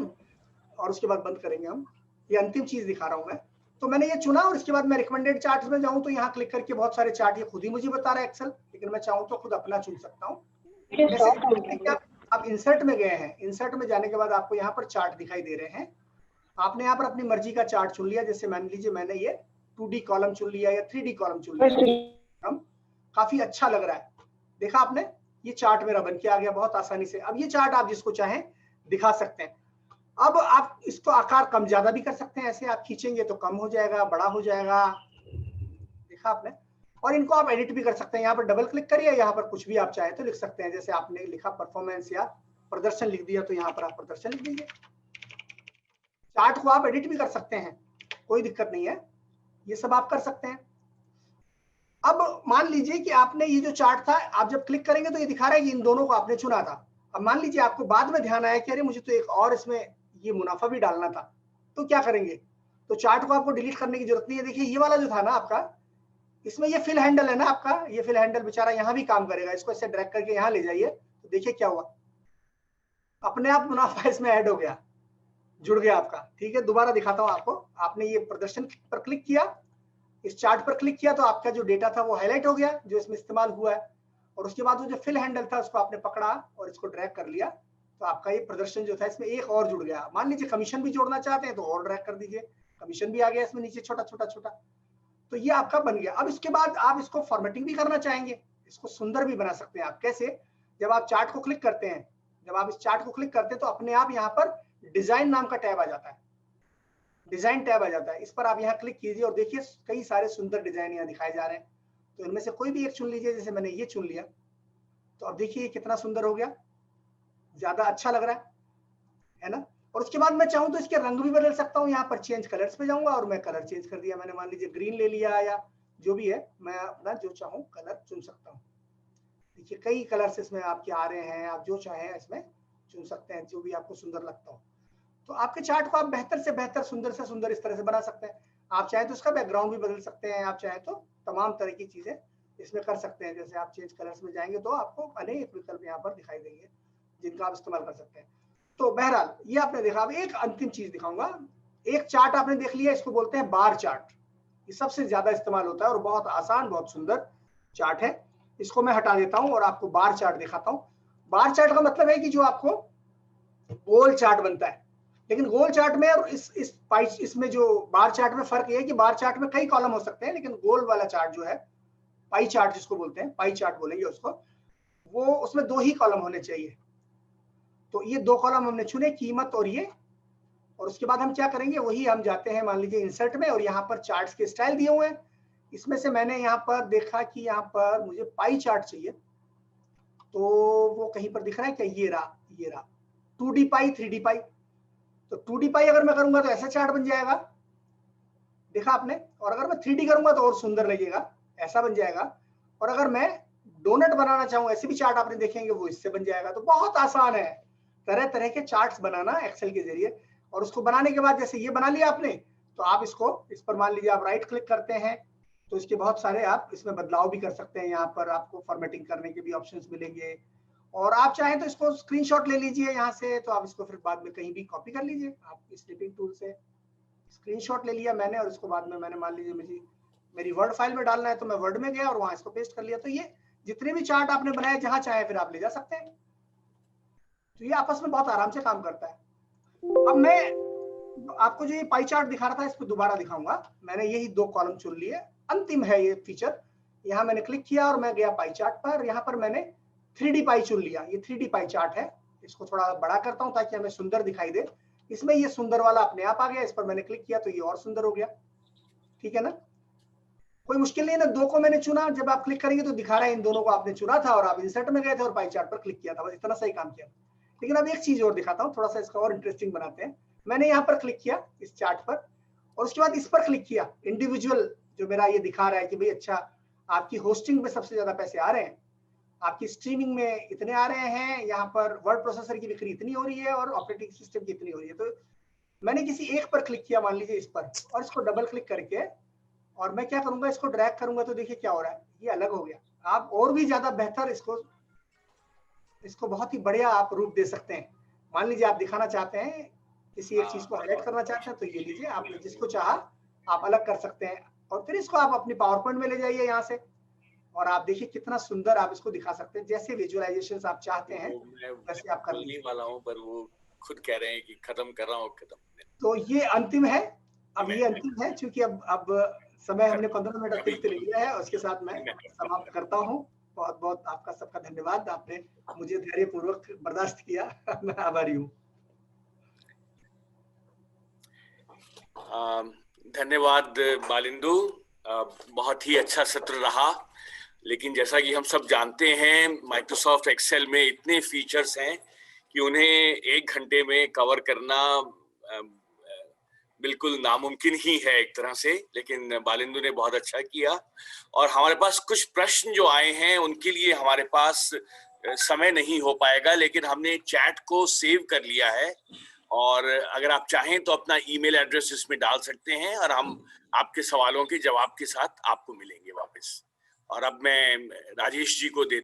और उसके बाद बंद करेंगे हम। ये अंतिम चीज दिखा रहा हूं मैं। तो मैंने ये चुना और इसके बाद मैं रिकमेंडेड चार्ट्स में जाऊं तो यहाँ क्लिक करके बहुत सारे चार्ट ये खुद ही मुझे बता रहा है एक्सेल, लेकिन मैं चाहूँ तो खुद अपना चुन सकता हूँ। आप इंसर्ट में गए हैं, इंसर्ट में जाने के बाद आपको यहाँ पर चार्ट दिखाई दे रहे हैं। आपने यहाँ पर अपनी मर्जी का चार्ट चुन लिया। जैसे मान लीजिए मैंने ये 2D कॉलम चुन लिया या 3D कॉलम चुन लिया। काफी अच्छा लग रहा है। देखा आपने, ये चार्ट मेरा बन के आ गया बहुत आसानी से। अब ये चार्ट आप जिसको चाहें दिखा सकते हैं। अब आप इसको आकार कम ज्यादा भी कर सकते हैं। ऐसे आप खींचेंगे तो कम हो जाएगा, बड़ा हो जाएगा। देखा आपने। और इनको आप एडिट भी कर सकते हैं। यहाँ पर डबल क्लिक करिए, यहाँ पर कुछ भी आप चाहे तो लिख सकते हैं। जैसे आपने लिखा परफॉर्मेंस या प्रदर्शन लिख दिया, तो यहाँ पर आप प्रदर्शन लिख दीजिए। चार्ट को आप एडिट भी कर सकते हैं, कोई दिक्कत नहीं है। ये सब आप कर सकते हैं। अब मान लीजिए कि आपने ये जो चार्ट था, आप जब क्लिक करेंगे तो ये दिखा रहा है कि इन दोनों को आपने चुना था। अब मान लीजिए आपको बाद में ध्यान आया कि अरे मुझे तो एक और इसमें ये मुनाफा भी डालना था, तो क्या करेंगे? तो चार्ट को आपको डिलीट करने की जरूरत नहीं है। देखिए ये वाला जो था ना आपका, इसमें ये फिल हैंडल है ना आपका, ये फिल हैंडल बेचारा यहाँ भी काम करेगा। इसको ऐसे ड्रैग करके यहाँ ले जाइए तो देखिए क्या हुआ, अपने आप मुनाफा इसमें ऐड हो गया, जुड़ गया आपका। ठीक है, दोबारा दिखाता हूँ आपको। आपने ये प्रदर्शन पर क्लिक किया, इस चार्ट पर क्लिक किया, तो आपका जो डेटा था वो हाईलाइट हो गया जो इसमें इस्तेमाल हुआ है। और उसके बाद वो जो फिल हैंडल था उसको आपने पकड़ा और इसको ड्रैग कर लिया, तो आपका ये प्रदर्शन जो था इसमें एक और जुड़ गया। मान लीजिए कमीशन भी जोड़ना चाहते हैं तो और ड्रैग कर दीजिए, कमीशन भी आ गया इसमें नीचे छोटा छोटा छोटा। तो ये आपका बन गया। अब इसके बाद आप इसको फॉर्मेटिंग भी करना चाहेंगे, इसको सुंदर भी बना सकते हैं आप। कैसे? जब आप चार्ट को क्लिक करते हैं, जब आप इस चार्ट को क्लिक करते हैं तो अपने आप यहाँ पर डिजाइन नाम का टैब आ जाता है, डिजाइन टैब आ जाता है। इस पर आप यहाँ क्लिक कीजिए और देखिए कई सारे सुंदर डिजाइन यहाँ दिखाए जा रहे हैं। तो इनमें से कोई भी एक चुन लीजिए। जैसे मैंने ये चुन लिया, तो अब देखिए कितना सुंदर हो गया, ज्यादा अच्छा लग रहा है ना। और उसके बाद मैं चाहूँ तो इसके रंग भी बदल सकता हूँ। यहाँ पर चेंज कलर्स पे जाऊंगा और मैं कलर चेंज कर दिया। मैंने मान लीजिए ग्रीन ले लिया या जो भी है, मैं अपना जो चाहूँ कलर चुन सकता हूँ। देखिए कई कलर्स इसमें आपके आ रहे हैं, आप जो चाहें इसमें चुन सकते हैं, जो भी आपको सुंदर लगता हो। तो आपके चार्ट को आप बेहतर से बेहतर, सुंदर से सुंदर इस तरह से बना सकते हैं। आप चाहें तो इसका बैकग्राउंड भी बदल सकते हैं, आप चाहें तो तमाम तरह की चीजें इसमें कर सकते हैं। जैसे आप चेंज कलर्स में जाएंगे तो आपको अनेक विकल्प यहाँ पर दिखाई देंगे जिनका आप इस्तेमाल कर सकते हैं। तो बहरहाल ये आपने देखा। अब एक अंतिम चीज दिखाऊंगा। एक चार्ट आपने देख लिया, इसको बोलते हैं बार चार्ट। ये सबसे ज्यादा इस्तेमाल होता है और बहुत आसान, बहुत सुंदर चार्ट है। इसको मैं हटा देता हूं और आपको बार चार्ट दिखाता हूं। बार चार्ट का मतलब है कि जो आपको गोल चार्ट बनता है, लेकिन गोल चार्ट में और इसमें जो बार चार्ट में फर्क ये है कि बार चार्ट में कई कॉलम हो सकते हैं, लेकिन गोल वाला चार्ट जो है, पाई चार्ट जिसको बोलते हैं, पाई चार्ट बोलेंगे उसको, वो उसमें 2 ही कॉलम होने चाहिए। तो ये 2 कॉलम हमने चुने, कीमत और ये। और उसके बाद हम क्या करेंगे, वही हम जाते हैं मान लीजिए इंसर्ट में, और यहाँ पर चार्ट्स के स्टाइल दिए हुए हैं। इसमें से मैंने यहाँ पर देखा कि यहाँ पर मुझे पाई चार्ट चाहिए, तो वो कहीं पर दिख रहा है क्या? ये रहा 2D पाई, 3D पाई। तो 2D पाई अगर मैं करूंगा तो ऐसा चार्ट बन जाएगा, देखा आपने। और अगर मैं 3D करूंगा तो और सुंदर लगेगा, ऐसा बन जाएगा। और अगर मैं डोनट बनाना चाहूँ, ऐसे भी चार्ट आपने देखेंगे वो इससे बन जाएगा। तो बहुत आसान है तरह तरह के चार्ट्स बनाना एक्सेल के जरिए। और उसको बनाने के बाद जैसे ये बना लिया आपने, तो आप इसको इस पर मान लीजिए आप राइट क्लिक करते हैं तो इसके बहुत सारे आप इसमें बदलाव भी कर सकते हैं। यहाँ पर आपको फॉर्मेटिंग करने के भी ऑप्शंस मिलेंगे, और आप चाहें तो इसको स्क्रीनशॉट ले लीजिए यहाँ से, तो आप इसको फिर बाद में कहीं भी कॉपी कर लीजिए। आप स्निपिंग टूल से स्क्रीनशॉट ले लिया मैंने, और इसको बाद में मैंने मान लीजिए मुझे मेरी वर्ड फाइल में डालना है तो मैं वर्ड में गया और वहां इसको पेस्ट कर लिया। तो ये जितने भी चार्ट आपने बनाए जहां चाहे फिर आप ले जा सकते हैं। तो ये आपस में बहुत आराम से काम करता है। अब मैं आपको जो ये पाई चार्ट दिखा रहा था इस पर दोबारा दिखाऊंगा। मैंने यही 2 कॉलम चुन लिए, अंतिम है ये फीचर। यहाँ मैंने क्लिक किया और मैं गया पाई चार्ट पर। यहाँ पर मैंने 3D पाई चुन लिया। ये 3D पाई चार्ट है। इसको थोड़ा बड़ा करता हूँ ताकि हमें सुंदर दिखाई दे। इसमें ये सुंदर वाला अपने आप आ गया, इस पर मैंने क्लिक किया तो ये और सुंदर हो गया। ठीक है ना, कोई मुश्किल नहीं है ना। 2 को मैंने चुना, जब आप क्लिक करेंगे तो दिखा रहा है इन दोनों को आपने चुना था और आप इंसर्ट में गए थे और पाई चार्ट पर क्लिक किया था, बस इतना सही काम किया। लेकिन अब एक चीज और दिखाता हूँ, थोड़ा सा इसका और इंटरेस्टिंग बनाते हैं। मैंने यहाँ पर क्लिक किया इस चार्ट पर, और उसके बाद इस पर क्लिक किया इंडिविजुअल, जो मेरा ये दिखा रहा है कि भाई अच्छा आपकी होस्टिंग में सबसे ज्यादा पैसे आ रहे हैं, आपकी स्ट्रीमिंग में इतने आ रहे हैं, यहाँ पर वर्ड प्रोसेसर की बिक्री इतनी हो रही है और ऑपरेटिंग सिस्टम की इतनी हो रही है। तो मैंने किसी एक पर क्लिक किया, मान लीजिए इस पर, और इसको डबल क्लिक करके और मैं क्या करूंगा, इसको ड्रैग करूंगा तो देखिए क्या हो रहा है, ये अलग हो गया। आप और भी ज्यादा बेहतर इसको बहुत ही बढ़िया आप रूप दे सकते हैं। मान लीजिए आप दिखाना चाहते हैं, किसी एक चीज को हाईलाइट करना चाहते हैं, तो ये लीजिए, आपने जिसको चाहा आप अलग कर सकते हैं। और फिर इसको आप अपनी पावर पॉइंट में ले जाइए यहाँ से, और आप देखिए कितना सुंदर आप इसको दिखा सकते हैं। जैसे विजुअलाइजेशन आप चाहते हैं वैसे आप कर लीजिए। वाला हूँ, पर वो खुद कह रहे हैं कि खत्म कर रहा हूँ, खत्म। तो ये अंतिम है, अब ये अंतिम है क्योंकि अब समय हमने 15 मिनट अतिरिक्त ले लिया है। उसके साथ मैं समाप्त करता हूँ। बहुत बहुत आपका सबका धन्यवाद, आपने मुझे धैर्यपूर्वक बर्दाश्त किया। मैं आभारी हूँ। धन्यवाद बालिंदु, बहुत ही अच्छा सत्र रहा। लेकिन जैसा कि हम सब जानते हैं, माइक्रोसॉफ्ट एक्सेल में इतने फीचर्स हैं कि उन्हें 1 घंटे में कवर करना बिल्कुल नामुमकिन ही है एक तरह से। लेकिन बालिंदु ने बहुत अच्छा किया, और हमारे पास कुछ प्रश्न जो आए हैं उनके लिए हमारे पास समय नहीं हो पाएगा, लेकिन हमने चैट को सेव कर लिया है, और अगर आप चाहें तो अपना ईमेल एड्रेस इसमें डाल सकते हैं और हम आपके सवालों के जवाब के साथ आपको मिलेंगे वापस। और अब मैं राजेश जी को